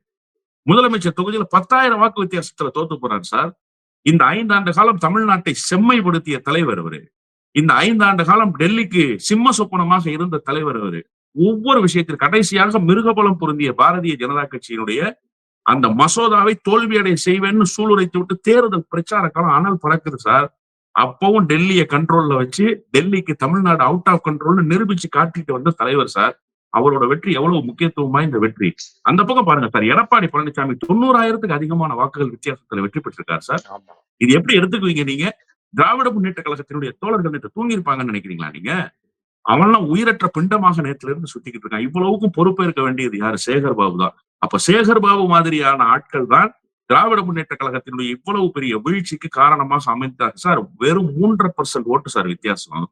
முதலமைச்சர் தொகுதியில 10,000 வாக்கு வித்தியாசத்துல தோத்து போறாரு சார். இந்த 5 ஆண்டு காலம் தமிழ்நாட்டை செம்மைப்படுத்திய தலைவர் அவரு. இந்த 5 ஆண்டு காலம் டெல்லிக்கு சிம்ம சொப்பனமாக இருந்த தலைவர் அவரு. ஒவ்வொரு விஷயத்திற்கு கடைசியாக மிருகபலம் பொருந்திய பாரதிய ஜனதா கட்சியினுடைய அந்த மசோதாவை தோல்வியடை செய்வேன்னு சூளுரைத்து விட்டு தேர்தல் பிரச்சார காலம் அனல் பறக்குது சார். அப்பவும் டெல்லியை கண்ட்ரோல்ல வச்சு டெல்லிக்கு தமிழ்நாடு அவுட் ஆஃப் கண்ட்ரோல்னு நிரூபிச்சு காட்டிட்டு வந்த தலைவர் சார். அவரோட வெற்றி எவ்வளவு முக்கியத்துவமா இந்த வெற்றி. அந்த பக்கம் பாருங்க சார், எடப்பாடி பழனிசாமி 90,000க்கு அதிகமான வாக்குகள் வித்தியாசத்துல வெற்றி பெற்றிருக்காரு சார். இது எப்படி எடுத்துக்குவீங்க நீங்க? திராவிட முன்னேற்ற கழகத்தினுடைய தோழர்கள் நேற்று தூங்கி இருப்பாங்கன்னு நினைக்கிறீங்களா நீங்க? அவன்லாம் உயிரற்ற பிண்டமாக நேற்றுல இருந்து சுத்திக்கிட்டு இருக்கான். இவ்வளவுக்கும் பொறுப்பேற்க வேண்டியது யாரு? சேகர் பாபு தான். அப்ப சேகர் பாபு மாதிரியான ஆட்கள் தான் திராவிட முன்னேற்ற கழகத்தினுடைய இவ்வளவு பெரிய வீழ்ச்சிக்கு காரணமாக அமைந்தார் சார். வெறும் 3.5% ஓட்டு சார் வித்தியாசம்.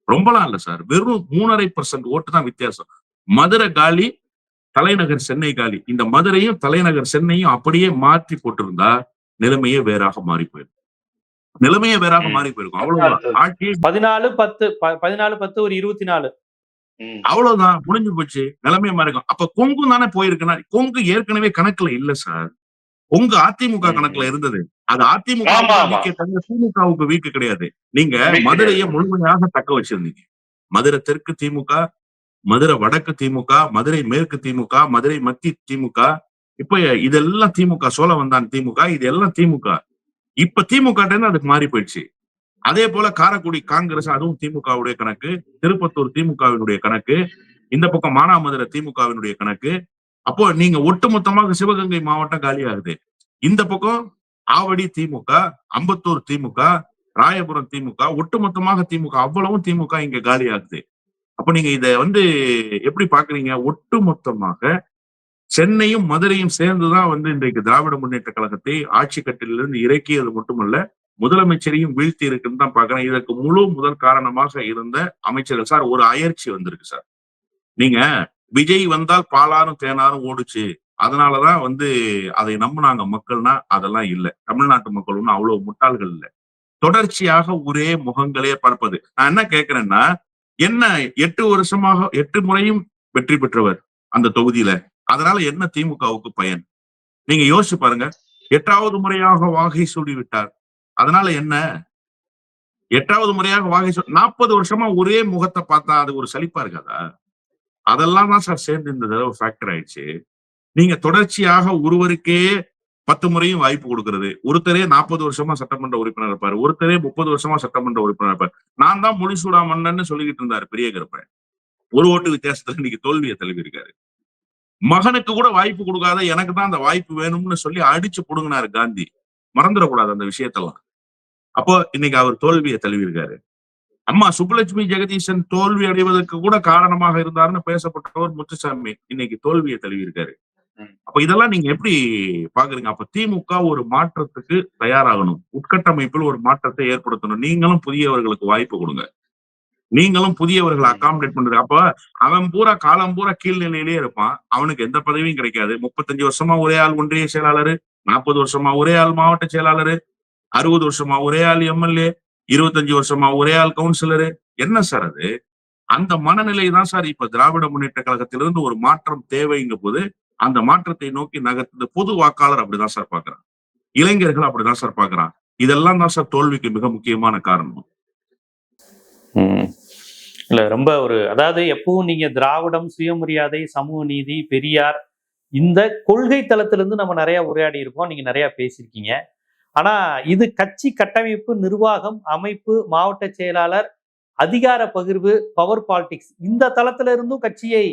ரொம்பலாம் இல்ல சார். வெறும் 3.5% ஓட்டு தான் வித்தியாசம். மதுரை காலி, தலைநகர் சென்னை காலி. இந்த மதுரையும் தலைநகர் சென்னையும் அப்படியே மாற்றி போட்டிருந்தா நிலைமையே வேறாக மாறி போயிருக்கும். அவ்வளவுதான். ஆட்சியை 14-10 ஒரு 24. அவ்வளவுதான் முடிஞ்சு போச்சு. நிலைமையை மாறி இருக்கும். அப்ப கொங்கு தானே போயிருக்குன்னா, கொங்கு ஏற்கனவே கணக்குல இல்ல சார். கொங்கு அதிமுக கணக்குல இருந்தது. அது அதிமுக திமுகவுக்கு வீக்கு கிடையாது. நீங்க மதுரையை முழுமையாக தக்க வச்சிருந்தீங்க. மதுரை தெற்கு திமுக, மதுரை வடக்கு திமுக, மதுரை மேற்கு திமுக, மதுரை மத்திய திமுக. இப்ப இதெல்லாம் திமுக. சோழவந்தான் திமுக, இது எல்லாம் திமுக. இப்ப திமுக அதுக்கு மாறி போயிடுச்சு. அதே போல காரைக்குடி காங்கிரஸ், அதுவும் திமுகவுடைய கணக்கு. திருப்பத்தூர் திமுகவினுடைய கணக்கு. இந்த பக்கம் மானாமதுரை திமுகவினுடைய கணக்கு. அப்போ நீங்க ஒட்டுமொத்தமாக சிவகங்கை மாவட்டம் காலியாகுது. இந்த பக்கம் ஆவடி திமுக, அம்பத்தூர் திமுக, ராயபுரம் திமுக, ஒட்டுமொத்தமாக திமுக. அவ்வளவும் திமுக இங்க காலியாகுது. அப்ப நீங்க இத எப்படி பாக்குறீங்க? ஒட்டுமொத்தமாக சென்னையும் மதுரையும் சேர்ந்துதான் இன்றைக்கு திராவிட முன்னேற்ற கழகத்தை ஆட்சி கட்டிலிருந்து இறக்கியது மட்டுமல்ல, முதலமைச்சரையும் வீழ்த்தி இருக்குன்னு தான் பாக்குறேன். இதற்கு முழு முதல் காரணமாக இருந்த அமைச்சர்கள் சார். ஒரு அயற்சி வந்திருக்கு சார். நீங்க விஜய் வந்தால் பாலாரும் தேனாரும் ஓடுச்சு அதனாலதான் அதை நம்பினாங்க மக்கள்னா அதெல்லாம் இல்ல. தமிழ்நாட்டு மக்கள் ஒன்றும் அவ்வளவு முட்டாள்கள் இல்ல. தொடர்ச்சியாக ஒரே முகங்களே பார்ப்பது. நான் என்ன கேட்கிறேன்னா, என்ன 8 வருஷமாக 8 முறையும் வெற்றி பெற்றவர் அந்த தொகுதியில. அதனால என்ன திமுகவுக்கு பயன்? நீங்க யோசிச்சு பாருங்க. 8வது முறையாக வாகை சூடி விட்டார். அதனால என்ன? 8வது முறையாக வாகை 40 வருஷமா ஒரே முகத்தை பார்த்தா அது ஒரு சலிப்பா இருக்காதா? அதெல்லாம் தான் சார் சேர்ந்து இந்த தடவை ஃபேக்டர் ஆயிடுச்சு. நீங்க தொடர்ச்சியாக ஒருவருக்கே 10 முறையும் வாய்ப்பு கொடுக்கிறது. ஒருத்தரே 40 வருஷமா சட்டமன்ற உறுப்பினர் இருப்பாரு. ஒருத்தரே 30 வருஷமா சட்டமன்ற உறுப்பினர் இருப்பாரு. நான் தான் முடிசூடா மன்னன்னு சொல்லிக்கிட்டு இருந்தாரு பெரிய கருப்பன். ஒரு ஓட்டு வித்தியாசத்துல இன்னைக்கு தோல்வியை தழுவி இருக்காரு. மகனுக்கு கூட வாய்ப்பு கொடுக்காத எனக்கு தான் அந்த வாய்ப்பு வேணும்னு சொல்லி அடிச்சு புடுங்கினாரு காந்தி. மறந்துடக்கூடாது அந்த விஷயத்தெல்லாம். அப்போ இன்னைக்கு அவர் தோல்வியை தழுவி இருக்காரு. அம்மா சுப்புலட்சுமி ஜெகதீசன் தோல்வி அடைவதற்கு கூட காரணமாக இருந்தாருன்னு பேசப்பட்டவர் முத்துசாமி இன்னைக்கு தோல்வியை தழுவி இருக்காரு. அப்ப இதெல்லாம் நீங்க எப்படி பாக்குறீங்க? அப்ப திமுக ஒரு மாற்றத்துக்கு தயாராகணும். உட்கட்டமைப்பில் ஒரு மாற்றத்தை ஏற்படுத்தணும். நீங்களும் புதியவர்களுக்கு வாய்ப்பு கொடுங்க. நீங்களும் புதியவர்களை அகாமடேட் பண்றது. அப்ப அவன் பூரா காலம் பூரா கீழ்நிலையிலேயே இருப்பான். அவனுக்கு எந்த பதவியும் கிடைக்காது. 35 வருஷமா ஒரே ஆள் ஒன்றிய செயலாளரு, 40 வருஷமா ஒரே ஆள் மாவட்ட செயலாளரு, 60 வருஷமா ஒரே ஆள் எம்எல்ஏ, 25 வருஷமா ஒரே ஆள் கவுன்சிலரு. என்ன சார் அது? அந்த மனநிலை தான் சார் இப்ப திராவிட முன்னேற்ற கழகத்திலிருந்து ஒரு மாற்றம் தேவைங்க போது அந்த மாற்றத்தை நோக்கி நகர்த்து பொது வாக்காளர் அப்படிதான் சார் பாக்குறான். இளைஞர்கள் அப்படிதான் சார் பாக்குறான். இதெல்லாம் தான் சார் தோல்விக்கு மிக முக்கியமான காரணம். இல்ல ரொம்ப அதாவது எப்பவும் நீங்க திராவிடம், சுயமரியாதை, சமூக நீதி, பெரியார் இந்த கொள்கை தளத்திலிருந்து நம்ம நிறைய உரையாடி இருக்கோம். நீங்க நிறைய பேசியிருக்கீங்க. ஆனா இது கட்சி கட்டமைப்பு, நிர்வாகம், அமைப்பு, மாவட்ட செயலாளர், அதிகார பகிர்வு, பவர் பாலிடிக்ஸ் இந்த தளத்துல இருந்தும் கட்சியை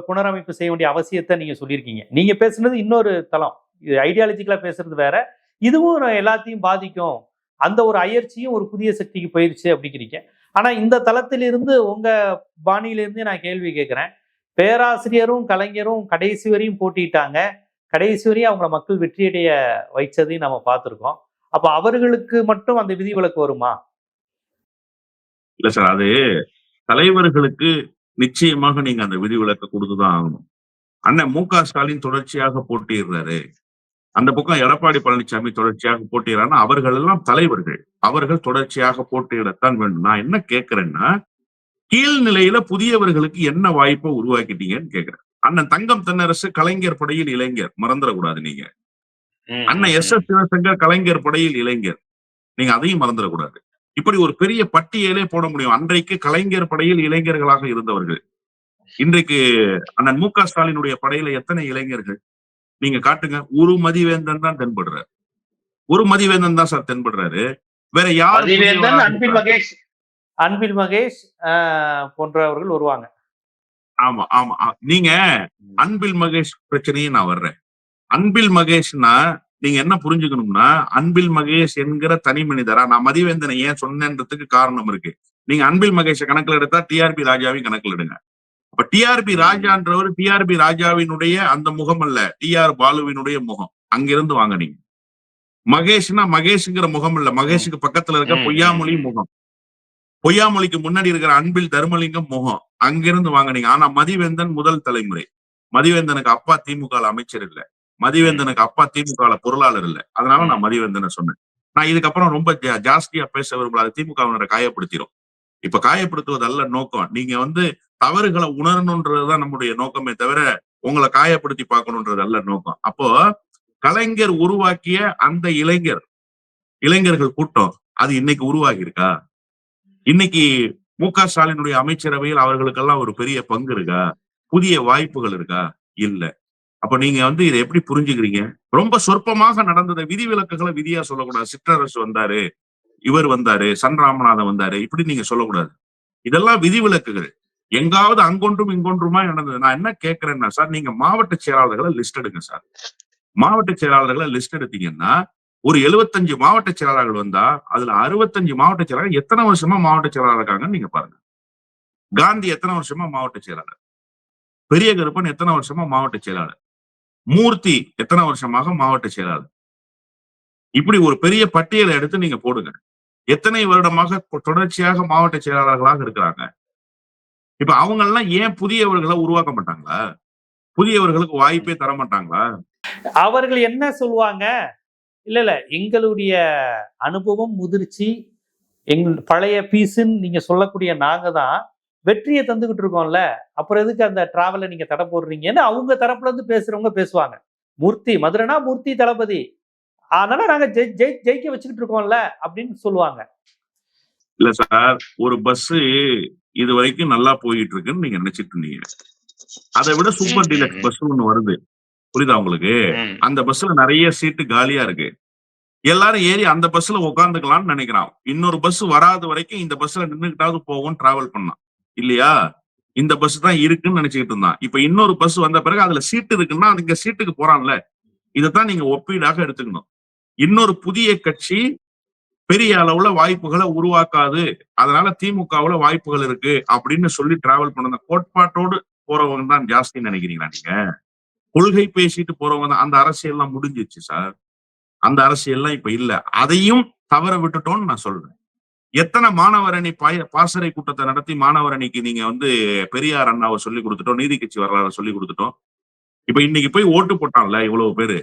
புனரமைப்பு செய்ய வேண்டிய அவசியத்தை நீங்க சொல்லியிருக்கீங்க. நீங்க பேசுனது இன்னொரு தளம். இது ஐடியாலஜிக்கலா பேசுறது வேற. இதுவும் எல்லாத்தையும் பாதிக்கும். அந்த ஒரு அயற்சியும் ஒரு புதிய சக்திக்கு போயிருச்சு அப்படிங்கிறீங்க. ஆனா இந்த தளத்திலிருந்து உங்க பாணியிலிருந்து நான் கேள்வி கேட்கிறேன். பேராசிரியரும் கலைஞரும் கடைசி வரையும் போட்டிட்டாங்க. கடைசி வரையும் அவங்க மக்கள் வெற்றியடைய வைச்சதையும் நம்ம பார்த்திருக்கோம். அப்ப அவர்களுக்கு மட்டும் அந்த விதிவிலக்கு வருமா? இல்ல சார், அது தலைவர்களுக்கு நிச்சயமாக நீங்க அந்த விதிவிலக்கு கொடுத்துதான் ஆகணும். அண்ணன் மு.க. ஸ்டாலின் தொடர்ச்சியாக போட்டியிடுறாரு. அந்த பக்கம் எடப்பாடி பழனிசாமி தொடர்ச்சியாக போட்டியிடறாருன்னா அவர்கள் எல்லாம் தலைவர்கள். அவர்கள் தொடர்ச்சியாக போட்டியிடத்தான் வேண்டும். நான் என்ன கேட்கிறேன்னா, கீழ்நிலையில புதியவர்களுக்கு என்ன வாய்ப்பை உருவாக்கிட்டீங்கன்னு கேட்கிறேன். அண்ணன் தங்கம் தென்னரசு கலைஞர் படையில் இளைஞர், மறந்துடக்கூடாது நீங்க. அண்ணன் எஸ்.எஸ். சிவசங்கர் கலைஞர் படையில் இளைஞர், நீங்க அதையும் மறந்துடக்கூடாது. இப்படி ஒரு பெரிய பட்டியலே போட முடியும். அன்றைக்கு கலைஞர் படையில் இளைஞர்களாக இருந்தவர்கள். இன்றைக்கு அண்ணன் மு.க. ஸ்டாலினுடைய படையில எத்தனை இளைஞர்கள் நீங்க காட்டுங்க. ஒரு மதிவேந்தன் தான் தென்படுறாரு. ஒரு மதிவேந்தன் தான் சார் தென்படுறாரு. வேற யாரும் அன்பில் மகேஷ் போன்றவர்கள் வருவாங்க. ஆமா ஆமா. நீங்க அன்பில் மகேஷ் பிரச்சனையும் நான் வர்றேன். அன்பில் மகேஷ்னா நீங்க என்ன புரிஞ்சுக்கணும்னா, அன்பில் மகேஷ் என்கிற தனி மனிதரா நான் மதிவேந்தனை ஏன் சொன்னேன்றதுக்கு காரணம் இருக்கு. நீங்க அன்பில் மகேஷ கணக்குல எடுத்தா டிஆர்பி ராஜாவையும் கணக்குல எடுங்க. அப்ப டிஆர்பி ராஜான்றவர் டிஆர்பி ராஜாவினுடைய அந்த முகம் அல்ல, டிஆர் பாலுவினுடைய முகம். அங்கிருந்து வாங்க நீங்க. மகேஷ்னா மகேஷ்ங்கிற முகம் இல்ல, மகேஷுக்கு பக்கத்துல இருக்க பொய்யாமொழி முகம். பொய்யாமொழிக்கு முன்னாடி இருக்கிற அன்பில் தர்மலிங்கம் முகம். அங்கிருந்து வாங்க நீங்க. ஆனா மதிவேந்தன் முதல் தலைமுறை. மதிவேந்தனுக்கு அப்பா திமுக அமைச்சர் இல்ல, மதிவேந்தனுக்கு அப்பா திமுக பொருளாளர் இல்ல. அதனால நான் மதிவேந்தனை சொன்னேன். நான் இதுக்கப்புறம் ரொம்ப ஜாஸ்தியா பேச விரும்பல. திமுகவினரை காயப்படுத்திடும். இப்ப காயப்படுத்துவது அல்ல நோக்கம். நீங்க தவறுகளை உணரணுன்றதுதான் நம்முடைய நோக்கமே தவிர உங்களை காயப்படுத்தி பார்க்கணுன்றது அல்ல நோக்கம். அப்போ கலைஞர் உருவாக்கிய அந்த இளைஞர்கள் கூட்டம் அது இன்னைக்கு உருவாகி இருக்கா? இன்னைக்கு மு.க. ஸ்டாலினுடைய அமைச்சரவையில் அவர்களுக்கெல்லாம் ஒரு பெரிய பங்கு இருக்கா? புதிய வாய்ப்புகள் இருக்கா? இல்ல. அப்ப நீங்க இதை எப்படி புரிஞ்சுக்கிறீங்க? ரொம்ப சொற்பமாக நடந்தத விதிவிலக்குகளை விதியா சொல்லக்கூடாது. சிற்றரசு வந்தாரு, இவர் வந்தாரு, சன் ராமநாதன் வந்தாரு, இப்படி நீங்க சொல்லக்கூடாது. இதெல்லாம் விதிவிலக்குகள். எங்காவது அங்கொன்றும் இங்கொன்றுமா நடந்தது. நான் என்ன கேட்கிறேன்னா சார், நீங்க மாவட்ட செயலாளர்களை லிஸ்ட் எடுங்க சார். மாவட்ட செயலாளர்களை லிஸ்ட் எடுத்தீங்கன்னா ஒரு 75 மாவட்ட செயலாளர்கள் வந்தா அதுல 65 மாவட்ட செயலாளர் எத்தனை வருஷமா மாவட்ட செயலாளர் இருக்காங்கன்னு நீங்க பாருங்க. காந்தி எத்தனை வருஷமா மாவட்ட செயலாளர், பெரிய கருப்பன் எத்தனை வருஷமா மாவட்ட செயலாளர், மூர்த்தி எத்தனை வருஷமாக மாவட்ட செயலாளர். இப்படி ஒரு பெரிய பட்டியலை எடுத்து நீங்க போடுங்க. எத்தனை வருடமாக தொடர்ச்சியாக மாவட்ட செயலாளர்களாக இருக்கிறாங்க. இப்ப அவங்க எல்லாம் ஏன் புதியவர்களை உருவாக்க மாட்டாங்களா? புதியவர்களுக்கு வாய்ப்பே தர மாட்டாங்களா? அவர்கள் என்ன சொல்லுவாங்க, இல்ல இல்ல எங்களுடைய அனுபவம், முதிர்ச்சி, பழைய பீஸுன்னு நீங்க சொல்லக்கூடிய நாங்க தான் வெற்றியை தந்துகிட்டு இருக்கோம்ல, அப்புறம் எதுக்கு அந்த டிராவலை நீங்க தடை போடுறீங்கன்னு அவங்க தரப்புல இருந்து பேசுறவங்க பேசுவாங்க. மூர்த்தி மதுரைனா மூர்த்தி தளபதி, அதனால நாங்க ஜெயிக்க வச்சுக்கிட்டு இருக்கோம்ல அப்படின்னு சொல்லுவாங்க. இல்ல சார், ஒரு பஸ் இது வரைக்கும் நல்லா போயிட்டு இருக்குன்னு நீங்க நினைச்சிட்டு இருந்தீங்க. அதை விட சூப்பர் டீலக்ஸ் பஸ் ஒண்ணு வருது, புரியுதா உங்களுக்கு? அந்த பஸ்ல நிறைய சீட்டு காலியா இருக்கு. எல்லாரும் ஏறி அந்த பஸ்ல உட்காந்துக்கலாம்னு நினைக்கிறான். இன்னொரு பஸ் வராத வரைக்கும் இந்த பஸ்ல நின்னுக்கிட்டாவது போகும், டிராவல் பண்ணலாம் இல்லையா? இந்த பஸ் தான் இருக்குன்னு நினைச்சுக்கிட்டு இருந்தான். இப்ப இன்னொரு பஸ் வந்த பிறகு அதுல சீட்டு இருக்குன்னா அதுக்கு சீட்டுக்கு போறான்ல. இதைத்தான் நீங்க ஒப்பீடாக எடுத்துக்கணும். இன்னொரு புதிய கட்சி பெரிய அளவுல வாய்ப்புகளை உருவாக்காது, அதனால திமுகவுல வாய்ப்புகள் இருக்கு அப்படின்னு சொல்லி டிராவல் பண்ண கோட்பாட்டோடு போறவங்க தான் ஜாஸ்தின்னு நினைக்கிறீங்களா நீங்க? கொள்கை பேசிட்டு போறவங்க தான். அந்த அரசியல் எல்லாம் முடிஞ்சிச்சு சார். அந்த அரசியல்லாம் இப்ப இல்ல. அதையும் தவற விட்டுட்டோம்னு நான் சொல்றேன். எத்தனை மாணவரணி பாசறை கூட்டத்தை நடத்தி மாணவரணிக்கு நீங்க வந்து பெரியார் அண்ணாவை சொல்லி கொடுத்துட்டோம், நீதி கட்சி வரலாறு சொல்லி கொடுத்துட்டோம். இப்ப இன்னைக்கு போய் ஓட்டு போட்டான்ல இவ்வளவு பேரு,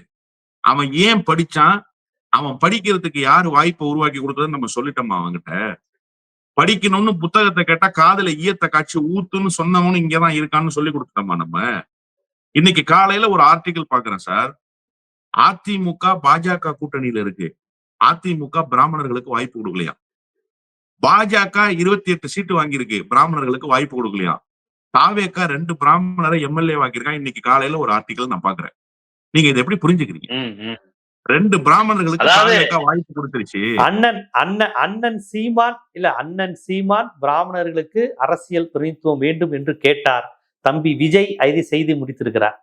அவன் ஏன் படிச்சான்? அவன் படிக்கிறதுக்கு யாரு வாய்ப்பை உருவாக்கி கொடுத்ததுன்னு நம்ம சொல்லிட்டோமா அவன்கிட்ட? படிக்கணும்னு புத்தகத்தை கேட்டா காதுல ஈயத்தை காட்சி ஊத்துன்னு சொன்னவனு இங்கதான் இருக்கான்னு சொல்லி கொடுத்துட்டோமா நம்ம? இன்னைக்கு காலையில ஒரு ஆர்டிகிள் பாக்குறேன் சார். அதிமுக பாஜக கூட்டணியில இருக்கு, அதிமுக பிராமணர்களுக்கு வாய்ப்பு கொடுக்கலையா? பாஜக 28 சீட்டு வாங்கியிருக்கு, பிராமணர்களுக்கு வாய்ப்பு கொடுக்கலையா? தாவேக்கா 2 பிராமணரை எம்எல்ஏ வாங்கியிருக்கான். இன்னைக்கு காலையில ஒரு ஆர்டிகிள் நான் பாக்குறேன். நீங்க இதை எப்படி புரிஞ்சுக்கிறீங்க? 2 பிராமணர்களுக்கு தாவேக்கா வாய்ப்பு கொடுத்துருச்சு. அண்ணன் சீமான் பிராமணர்களுக்கு அரசியல் பிரதிநிதித்துவம் வேண்டும் என்று கேட்டார். தம்பி விஜய் இதை செய்து முடித்திருக்கிறார்.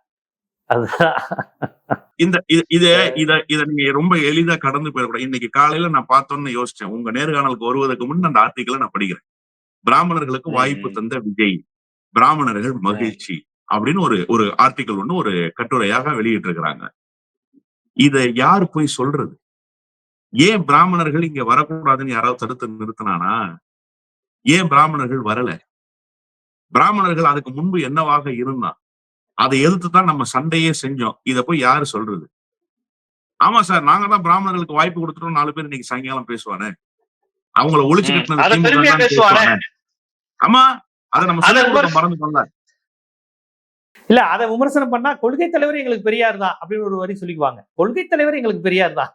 இத நீங்க ரொம்ப எளிதா கடந்து போயிடக்கூடாது. இன்னைக்கு காலையில நான் பார்த்தோன்னு யோசிச்சேன். உங்க நேர்காணலுக்கு வருவதற்கு முன் அந்த ஆர்டிகிளை நான் படிக்கிறேன். பிராமணர்களுக்கு வாய்ப்பு தந்த விஜய், பிராமணர்கள் மகிழ்ச்சி அப்படின்னு ஒரு ஆர்டிகிள் ஒண்ணு ஒரு கட்டுரையாக வெளியிட்டு இருக்கிறாங்க. இத யாரு போய் சொல்றது? ஏன் பிராமணர்கள் இங்க வரக்கூடாதுன்னு யாராவது தடுத்து நிறுத்தினானா? ஏன் பிராமணர்கள் வரல? பிராமணர்கள் அதுக்கு முன்பு என்னவாக இருந்தான்? அதை எதிர்த்து தான் நம்ம சண்டையே செஞ்சோம். இத போய் யாரு சொல்றது? ஆமா சார், நாங்க தான் பிராமணர்களுக்கு வாய்ப்பு கொடுத்துட்டோம் 4 பேர் இன்னைக்கு சாயங்காலம் பேசுவானே. அவங்கள ஒழிச்சு கட்டினது. ஆமா, அதை நம்ம மறந்துட்டோம்ல. இல்ல, அதை விமர்சனம் பண்ணா கொள்கை தலைவர் எங்களுக்கு பெரியார் தான் அப்படின்னு ஒரு வரி சொல்லிக்குவாங்க. கொள்கை தலைவர் எங்களுக்கு பெரியார் தான்.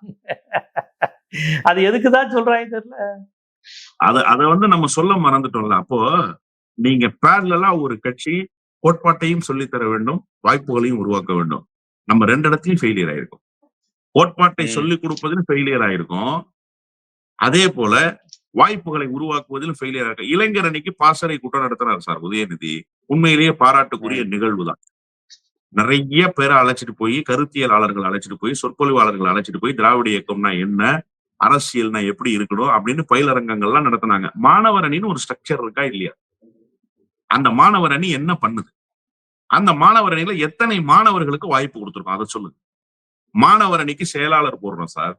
அது எதுக்குதான் சொல்றாங்க தெரியல. அத வந்து நம்ம சொல்ல மறந்துட்டோம்ல. அப்போ நீங்க பேரலா ஒரு கட்சி கோட்பாட்டையும் சொல்லித்தர வேண்டும், வாய்ப்புகளையும் உருவாக்க வேண்டும். நம்ம 2 இடத்துலயும் ஃபெயிலியர் ஆயிருக்கும். கோட்பாட்டை சொல்லிக் கொடுப்பதிலும் ஃபெயிலியர் ஆயிருக்கும், அதே போல வாய்ப்புகளை உருவாக்குவதிலும் ஃபெயிலியர் ஆயிருக்கும். இளைஞர் அன்னைக்கு பாசறை கூட்டம் நடத்தினார் சார் உதயநிதி. உண்மையிலேயே பாராட்டுக்குரிய நிகழ்வு தான். நிறைய பேரை அழைச்சிட்டு போய், கருத்தியலாளர்கள் அழைச்சிட்டு போய், சொற்பொழிவாளர்கள் அழைச்சிட்டு போய், திராவிட இயக்கம்னா என்ன, அரசியல்னா எப்படி இருக்கணும் அப்படின்னு பயிலரங்கங்கள்லாம் நடத்தினாங்க. மாணவர் அணின்னு ஒரு ஸ்ட்ரக்சர் இருக்கா இல்லையா? அந்த மாணவர் அணி என்ன பண்ணுது? அந்த மாணவர் அணியில எத்தனை மாணவர்களுக்கு வாய்ப்பு கொடுத்திருக்கோம் அதை சொல்லுங்க. மாணவர் அணிக்கு செயலாளர் போடுறோம் சார்.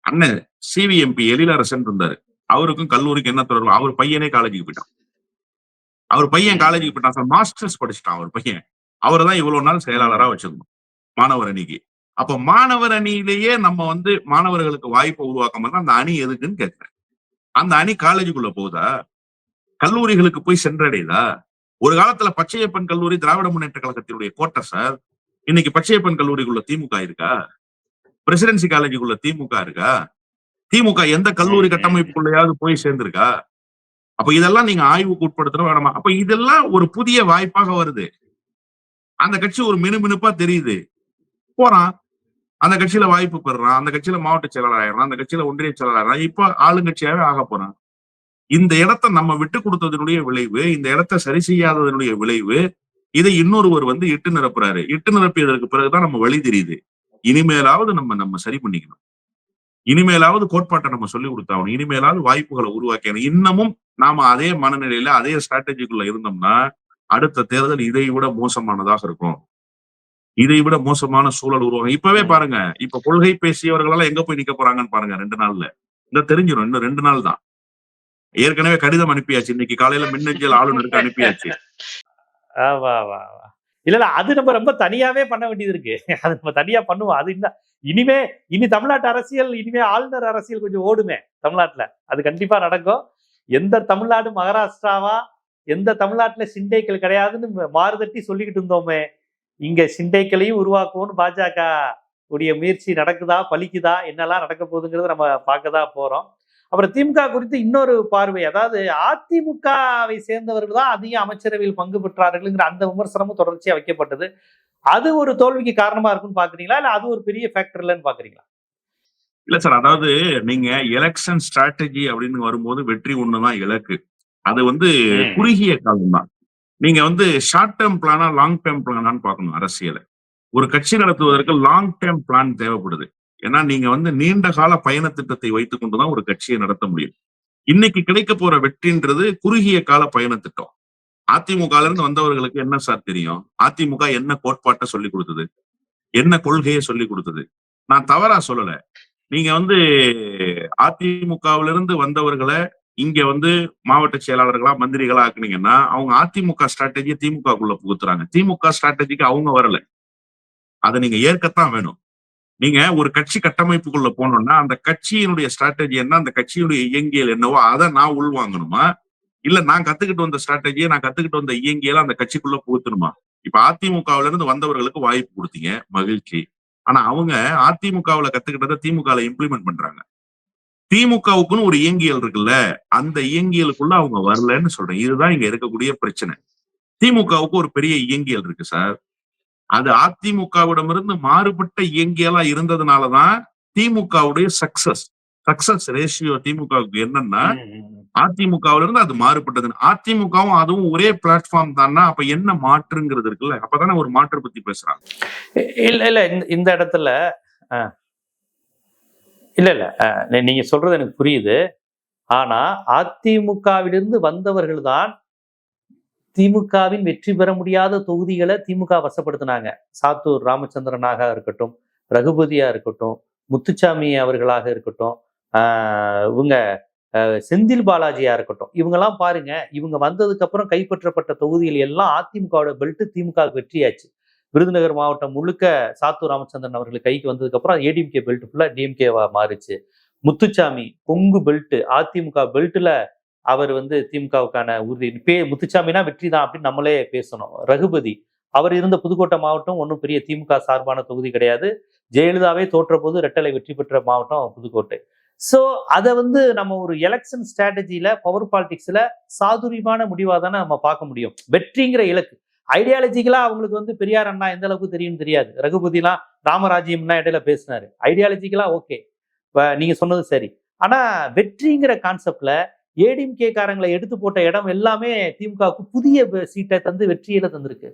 அண்ணன் சிவிஎம்பி எழிலரசன் இருந்தாரு. அவருக்கும் கல்லூரிக்கு என்ன தொடர்பு? அவர் பையனே காலேஜுக்கு போயிட்டான். அவர் பையன் காலேஜுக்கு போயிட்டான் சார், மாஸ்டர்ஸ் படிச்சுட்டான் அவர் பையன். அவரை தான் இவ்வளவு நாள் செயலாளரா வச்சிருந்தோம் மாணவர் அணிக்கு. அப்ப மாணவர் அணியிலேயே நம்ம வந்து மாணவர்களுக்கு வாய்ப்பை உருவாக்க அந்த அணி எதுக்குன்னு கேட்கிறேன். அந்த அணி காலேஜுக்குள்ள போகுதா? கல்லூரிகளுக்கு போய் சென்றடையுதா? ஒரு காலத்துல பச்சையப்பன் கல்லூரி திராவிட முன்னேற்ற கழகத்தினுடைய கோட்டை சார். இன்னைக்கு பச்சையப்பன் கல்லூரிக்குள்ள திமுக இருக்கா? பிரசிடென்சி காலேஜுக்குள்ள திமுக இருக்கா? திமுக எந்த கல்லூரி கட்டமைப்புக்குள்ளயாவது போய் சேர்ந்திருக்கா? அப்ப இதெல்லாம் நீங்க ஆய்வுக்கு உட்படுத்தணும் வேணாமா? அப்ப இதெல்லாம் ஒரு புதிய வாய்ப்பாக வருது. அந்த கட்சி ஒரு மினுமினுப்பா தெரியுது, போறான். அந்த கட்சியில வாய்ப்பு பெறான், அந்த கட்சியில மாவட்ட செயலாளர் ஆயிடுறான், அந்த கட்சியில ஒன்றிய செயலாளர் ஆயிடுறான், இப்ப ஆளுங்கட்சியாவே ஆக போறான். இந்த இடத்தை நம்ம விட்டு கொடுத்ததனுடைய விளைவு, இந்த இடத்தை சரி செய்யாததனுடைய விளைவு, இதை இன்னொருவர் வந்து இட்டு நிரப்புறாரு. இட்டு நிரப்பியதற்கு பிறகுதான் நம்ம வழி தெரியுது. இனிமேலாவது நம்ம சரி பண்ணிக்கணும். இனிமேலாவது கோட்பாட்டை நம்ம சொல்லி கொடுத்தாகணும். இனிமேலாவது வாய்ப்புகளை உருவாக்கணும். இன்னமும் நாம அதே மனநிலையில அதே ஸ்ட்ராட்டஜிக்குள்ள இருந்தோம்னா அடுத்த தேர்தல் இதை விட மோசமானதாக இருக்கும். இதை விட மோசமான சூழல் உருவாகும். இப்பவே பாருங்க, இப்ப கொள்கை பேசியவர்கள் எல்லாம் எங்க போய் நிக்க போறாங்கன்னு பாருங்க. 2 நாள்ல இந்த தெரிஞ்சிடும். இன்னும் 2 நாள் தான். ஏற்கனவே கடிதம் அனுப்பியாச்சு. இன்னைக்கு காலையில மின்னஞ்சல் ஆளுநருக்கு அனுப்பியாச்சு. இல்ல அது நம்ம ரொம்ப தனியாவே பண்ண வேண்டியது இருக்கு. அது நம்ம தனியா பண்ணுவோம். அது இனி தமிழ்நாட்டு அரசியல், இனிமே ஆளுநர் அரசியல் கொஞ்சம் ஓடுமே தமிழ்நாட்டுல. அது கண்டிப்பா நடக்கும். எந்த தமிழ்நாடு மகாராஷ்டிராவா, எந்த தமிழ்நாட்டுல சிண்டைக்கள் கிடையாதுன்னு மாறுதட்டி சொல்லிக்கிட்டு இருந்தோமே, இங்க சிண்டைக்களையும் உருவாக்குவோம்னு பாஜக உடைய முயற்சி நடக்குதா, பலிக்குதா, என்னெல்லாம் நடக்க போகுதுங்கிறத நம்ம பார்க்கதான் போறோம். அப்புறம் திமுக குறித்து இன்னொரு பார்வை, அதாவது அதிமுகவை சேர்ந்தவர்கள் தான் அதிக அமைச்சரவையில் பங்கு பெற்றார்கள்ங்கிற அந்த விமர்சனமும் தொடர்ச்சியா வைக்கப்பட்டது. அது ஒரு தோல்விக்கு காரணமா இருக்குன்னு பாக்குறீங்களா, இல்ல அது ஒரு பெரிய ஃபேக்டர் இல்லைன்னு பாக்குறீங்களா? இல்ல சார், அதாவது நீங்க எலெக்ஷன் ஸ்ட்ராட்டஜி அப்படின்னு வரும்போது வெற்றி ஒண்ணுதான் இலக்கு. அது குறுகிய காலம் தான். நீங்க ஷார்ட் டேர்ம் பிளானா லாங் டேர்ம் பிளானான்னு பார்க்கணும் அரசியலை. ஒரு கட்சி நடத்துவதற்கு லாங் டேர்ம் பிளான் தேவைப்படுது. ஏன்னா நீங்க நீண்ட கால பயண திட்டத்தை வைத்துக் கொண்டுதான் ஒரு கட்சியை நடத்த முடியும். இன்னைக்கு கிடைக்க போற வெற்றின்றது குறுகிய கால பயண திட்டம். அதிமுக இருந்து வந்தவர்களுக்கு என்ன சார் தெரியும்? அதிமுக என்ன கோட்பாட்டை சொல்லி கொடுத்தது, என்ன கொள்கையை சொல்லி கொடுத்தது? நான் தவறா சொல்லல. நீங்க அதிமுகவிலிருந்து வந்தவர்களை இங்க மாவட்ட செயலாளர்களா மந்திரிகளா ஆக்குனீங்கன்னா அவங்க அதிமுக ஸ்ட்ராட்டஜியை திமுகக்குள்ள புகுத்துறாங்க. திமுக ஸ்ட்ராட்டஜிக்கு அவங்க வரல. அதை நீங்க ஏற்கத்தான் வேணும். நீங்க ஒரு கட்சி கட்டமைப்புக்குள்ள போனோம்னா அந்த கட்சியினுடைய ஸ்ட்ராட்டஜி என்ன, அந்த கட்சியுடைய இயங்கியல் என்னவோ அதை நான் உள்வாங்கணுமா, இல்ல நான் கத்துக்கிட்டு வந்த ஸ்ட்ராட்டஜியை, நான் கத்துக்கிட்டு வந்த இயங்கியல அந்த கட்சிக்குள்ள புகுத்தணுமா? இப்ப அதிமுகவில இருந்து வந்தவர்களுக்கு வாய்ப்பு கொடுத்தீங்க, மகிழ்ச்சி. ஆனா அவங்க அதிமுகவுல கத்துக்கிட்டதை திமுகல இம்ப்ளிமெண்ட் பண்றாங்க. திமுகவுக்குன்னு ஒரு இயங்கியல் இருக்குல்ல, அந்த இயங்கியலுக்குள்ள அவங்க வரலன்னு சொல்றேன். இதுதான் இங்க இருக்கக்கூடிய பிரச்சனை. திமுகவுக்கு ஒரு பெரிய இயங்கியல் இருக்கு சார். அது அதிமுகவிடமிருந்து மாறுபட்ட இயங்கியலா இருந்ததுனாலதான் திமுகவுடைய சக்சஸ் ரேஷியோ திமுகவுக்கு என்னன்னா, அதிமுகவில இருந்து அது மாறுபட்டது. அதிமுகவும் அதுவும் ஒரே பிளாட்ஃபார்ம் தானா, அப்ப என்ன மாற்றுங்கிறது இருக்குல்ல, அப்பதானே ஒரு மாற்று பத்தி பேசுறாங்க. இல்ல இந்த இடத்துல இல்ல நீங்க சொல்றது எனக்கு புரியுது. ஆனா அதிமுகவிலிருந்து வந்தவர்கள் தான் திமுகவின் வெற்றி பெற முடியாத தொகுதிகளை திமுக வசப்படுத்தினாங்க. சாத்தூர் ராமச்சந்திரனாக இருக்கட்டும், ரகுபதியா இருக்கட்டும், முத்துச்சாமி அவர்களாக இருக்கட்டும், இவங்க செந்தில் பாலாஜியா இருக்கட்டும், இவங்கெல்லாம் பாருங்க, இவங்க வந்ததுக்கு அப்புறம் கைப்பற்றப்பட்ட தொகுதிகள் எல்லாம் அதிமுகவோட பெல்ட் திமுக வெற்றியாச்சு. விருதுநகர் மாவட்டம் முழுக்க சாத்தூர் ராமச்சந்திரன் அவர்கள் கைக்கு வந்ததுக்கு அப்புறம் ஏடிஎம்கே பெல்ட் ஃபுல்லா டிஎம்கேவா மாறிச்சு. முத்துச்சாமி கொங்கு பெல்ட், அதிமுக பெல்ட்ல அவர் திமுகவுக்கான உறுதி. முத்துச்சாமினா வெற்றி தான் அப்படின்னு நம்மளே பேசணும். ரகுபதி அவர் இருந்த புதுக்கோட்டை மாவட்டம் ஒன்றும் பெரிய திமுக சார்பான தொகுதி கிடையாது. ஜெயலலிதாவே தோற்ற போது ரெட்டலை வெற்றி பெற்ற மாவட்டம் புதுக்கோட்டை. சோ அதை நம்ம ஒரு எலெக்ஷன் ஸ்ட்ராட்டஜியில, பவர் பாலிடிக்ஸ்ல சாதுரியமான முடிவா தானே நம்ம பார்க்க முடியும். வெற்றிங்கிற இலக்கு ஐடியாலஜிக்கலா அவங்களுக்கு பெரியார் அண்ணா எந்த அளவுக்கு தெரியும் தெரியாது. ரகுபதிலாம் ராமராஜ்யம்னா இடையில பேசினாரு. ஐடியாலஜிக்கலா ஓகே, நீங்க சொன்னது சரி. ஆனா வெற்றிங்கிற கான்செப்ட்ல ஏடிஎம்கே காரங்களை எடுத்து போட்ட இடம் எல்லாமே திமுகவுக்கு புதிய சீட்டை தந்து வெற்றியில தந்திருக்கு.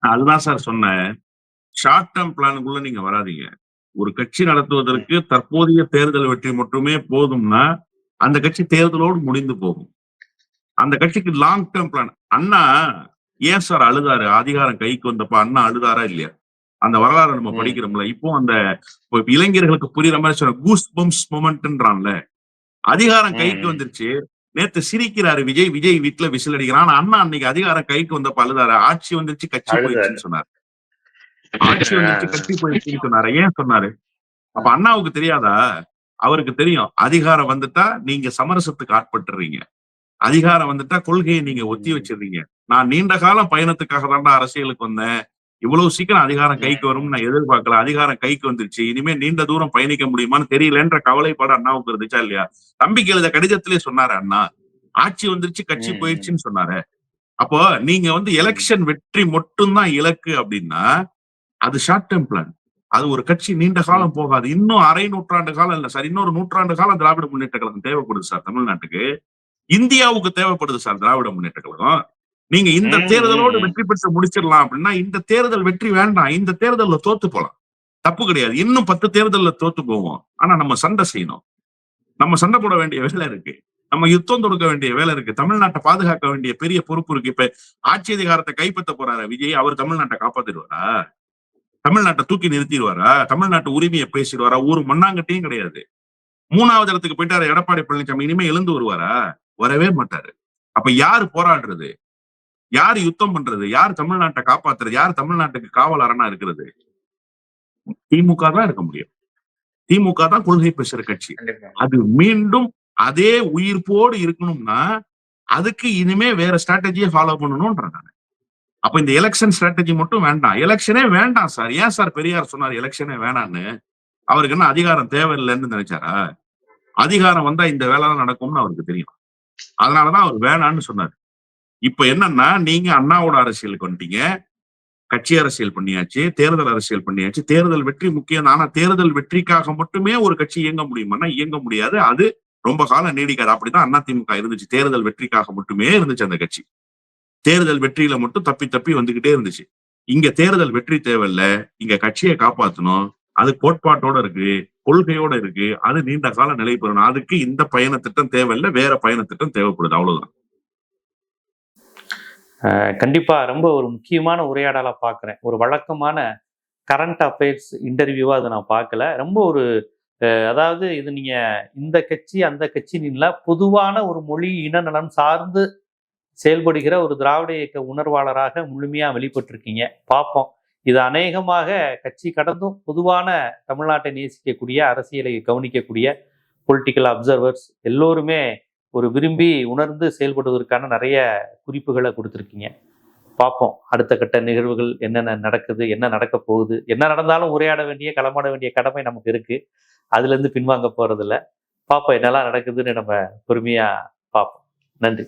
அதுதான் சார் சொன்னேன். ஷார்ட் டேர்ம் பிளானுக்குள்ள நீங்க வராதீங்க. ஒரு கட்சி நடத்துவதற்கு தற்போதைய தேர்தல் வெற்றி மட்டுமே போதும்னா அந்த கட்சி தேர்தலோடு முடிந்து போகும். அந்த கட்சிக்கு லாங் டேர்ம் பிளான். அண்ணா ஏன் சார் அழுதாரு? அதிகாரம் கைக்கு வந்தப்ப அண்ணா அழுதாரா இல்லையா? அந்த வரலாறு நம்ம படிக்கிறோம்ல. இப்போ அந்த இளைஞர்களுக்கு புரியுற மாதிரி சொன்ன கூஸ் பம்ப்ஸ் மொமெண்ட்ன்றான்ல, அதிகாரம் கைக்கு வந்துருச்சு. நேத்து சிரிக்கிறாரு விஜய் வீட்டுல விசில் அடிக்கிறான். அண்ணா அன்னைக்கு அதிகாரம் கைக்கு வந்தப்ப அழுதாரு. ஆட்சி வந்துருச்சு கட்சி போயிடுச்சுன்னு சொன்னாரு. ஆட்சி வந்துருச்சு கட்சி போயிடுச்சுன்னு சொன்னாரு. ஏன் சொன்னாரு? அப்ப அண்ணாவுக்கு தெரியாதா? அவருக்கு தெரியும். அதிகாரம் வந்துட்டா நீங்க சமரசத்துக்கு ஆட்பட்டுறீங்க. அதிகாரம் வந்துட்டா கொள்கையை நீங்க ஒத்தி வச்சிருந்தீங்க. நான் நீண்ட காலம் பயணத்துக்காக தான்டா அரசியலுக்கு வந்தேன். இவ்வளவு சீக்கிரம் அதிகாரம் கைக்கு வரும்னு நான் எதிர்பார்க்கல. அதிகாரம் கைக்கு வந்துருச்சு. இனிமே நீண்ட தூரம் பயணிக்க முடியுமான்னு தெரியலன்ற கவலைப்பாடு அண்ணாவுக்கு இருந்துச்சா இல்லையா? தம்பிக்கு எழுத கடிதத்திலே சொன்னாரு அண்ணா. ஆட்சி வந்துருச்சு கட்சி போயிடுச்சுன்னு சொன்னாரு. அப்போ நீங்க எலெக்ஷன் வெற்றி மட்டும்தான் இலக்கு அப்படின்னா அது ஷார்ட் டேர்ம் பிளான். அது ஒரு கட்சி நீண்ட காலம் போகாது. இன்னும் அரை நூற்றாண்டு காலம் இல்ல சார், இன்னொரு நூற்றாண்டு காலம் திராவிட முன்னேற்ற கழகம் தேவைப்படுது சார். தமிழ்நாட்டுக்கு, இந்தியாவுக்கு தேவைப்படுது சார் திராவிட முன்னேற்ற கழகம். நீங்க இந்த தேர்தலோடு வெற்றி பெற்று முடிச்சிடலாம் அப்படின்னா இந்த தேர்தல் வெற்றி வேண்டாம். இந்த தேர்தல்ல தோத்து போலாம், தப்பு கிடையாது. இன்னும் 10 தேர்தல்ல தோத்து போவோம். ஆனா நம்ம சண்டை செய்யணும். நம்ம சண்டை போட வேண்டிய வேலை இருக்கு. நம்ம யுத்தம் தொடுக்க வேண்டிய வேலை இருக்கு. தமிழ்நாட்டை பாதுகாக்க வேண்டிய பெரிய பொறுப்பு இருக்கு. இப்ப ஆட்சி அதிகாரத்தை கைப்பற்ற போறாரு விஜய். அவர் தமிழ்நாட்டை காப்பாத்திடுவாரா? தமிழ்நாட்டை தூக்கி நிறுத்திடுவாரா? தமிழ்நாட்டு உரிமையை பேசிடுவாரா? ஒரு மண்ணாங்கட்டியும் கிடையாது. 3வது இடத்துக்கு போயிட்டாரு எடப்பாடி பழனிசாமி. இனிமே எழுந்து வருவாரா? வரவே மாட்டாரு. அப்ப யாரு போராடுறது? யார் யுத்தம் பண்றது? யார் தமிழ்நாட்டை காப்பாத்துறது? யார் தமிழ்நாட்டுக்கு காவல் அரணா இருக்கிறது? திமுக தான் இருக்க முடியும். திமுக தான் கொள்கை பேசுற கட்சி. அது மீண்டும் அதே உயிர்ப்போடு இருக்கணும்னா அதுக்கு இனிமே வேற ஸ்ட்ராட்டஜியை ஃபாலோ பண்ணணும்ன்றாங்க. அப்ப இந்த எலெக்ஷன் ஸ்ட்ராட்டஜி மட்டும் வேண்டாம். எலெக்ஷனே வேண்டாம் சார். ஏன் சார் பெரியார் சொன்னார் எலெக்ஷனே வேணான்னு? அவருக்கு என்ன அதிகாரம் தேவையில்லைன்னு நினைச்சாரா? அதிகாரம் வந்தா இந்த வேலை தான் நடக்கும்னு அவருக்கு தெரியும். அதனாலதான் அவர் வேணான்னு சொன்னார். இப்ப என்னன்னா நீங்க அண்ணாவோட அரசியலுக்கு வந்துட்டீங்க, கட்சி அரசியல் பண்ணியாச்சு, தேர்தல் அரசியல் பண்ணியாச்சு. தேர்தல் வெற்றி முக்கியம். ஆனா தேர்தல் வெற்றிக்காக மட்டுமே ஒரு கட்சி இயங்க முடியுமான்னா இயங்க முடியாது. அது ரொம்ப காலம் நீடிக்காது. அப்படிதான் அதிமுக இருந்துச்சு. தேர்தல் வெற்றிக்காக மட்டுமே இருந்துச்சு அந்த கட்சி. தேர்தல் வெற்றியில மட்டும் தப்பி தப்பி வந்துகிட்டே இருந்துச்சு. இங்க தேர்தல் வெற்றி தேவையில்ல. இங்க கட்சியை காப்பாத்தணும். அது கோட்பாட்டோட இருக்கு, கொள்கையோட இருக்கு. அது நீண்ட கால நிலை பெறணும். அதுக்கு இந்த பயண திட்டம் தேவையில்லை, வேற பயண திட்டம் தேவைப்படுது. அவ்வளவுதான். கண்டிப்பா ரொம்ப ஒரு முக்கியமான உரையாடலா பார்க்குறேன். ஒரு வழக்கமான கரண்ட் அஃபேர்ஸ் இன்டர்வியூவா அதை நான் பார்க்கல. ரொம்ப ஒரு அதாவது இது நீங்க இந்த கட்சி அந்த கட்சின்னு இல்லை, பொதுவான ஒரு மொழி இனநலன் சார்ந்து செயல்படுகிற ஒரு திராவிட இயக்க உணர்வாளராக முழுமையா வெளிப்பட்டிருக்கீங்க. பார்ப்போம். இது அநேகமாக கட்சி கடந்தும் பொதுவான தமிழ்நாட்டை நேசிக்கக்கூடிய, அரசியலை கவனிக்கக்கூடிய பொலிட்டிக்கல் அப்சர்வர்ஸ் எல்லோருமே ஒரு விரும்பி உணர்ந்து செயல்படுவதற்கான நிறைய குறிப்புகளை கொடுத்துருக்கீங்க. பார்ப்போம் அடுத்த கட்ட நிகழ்வுகள் என்னென்ன நடக்குது, என்ன நடக்க போகுது. என்ன நடந்தாலும் உரையாட வேண்டிய, களமாட வேண்டிய கடமை நமக்கு இருக்கு. அதுலேருந்து பின்வாங்க போறதில்ல. பார்ப்போம் என்னெல்லாம் நடக்குதுன்னு நம்ம பொறுமையா பார்ப்போம். நன்றி.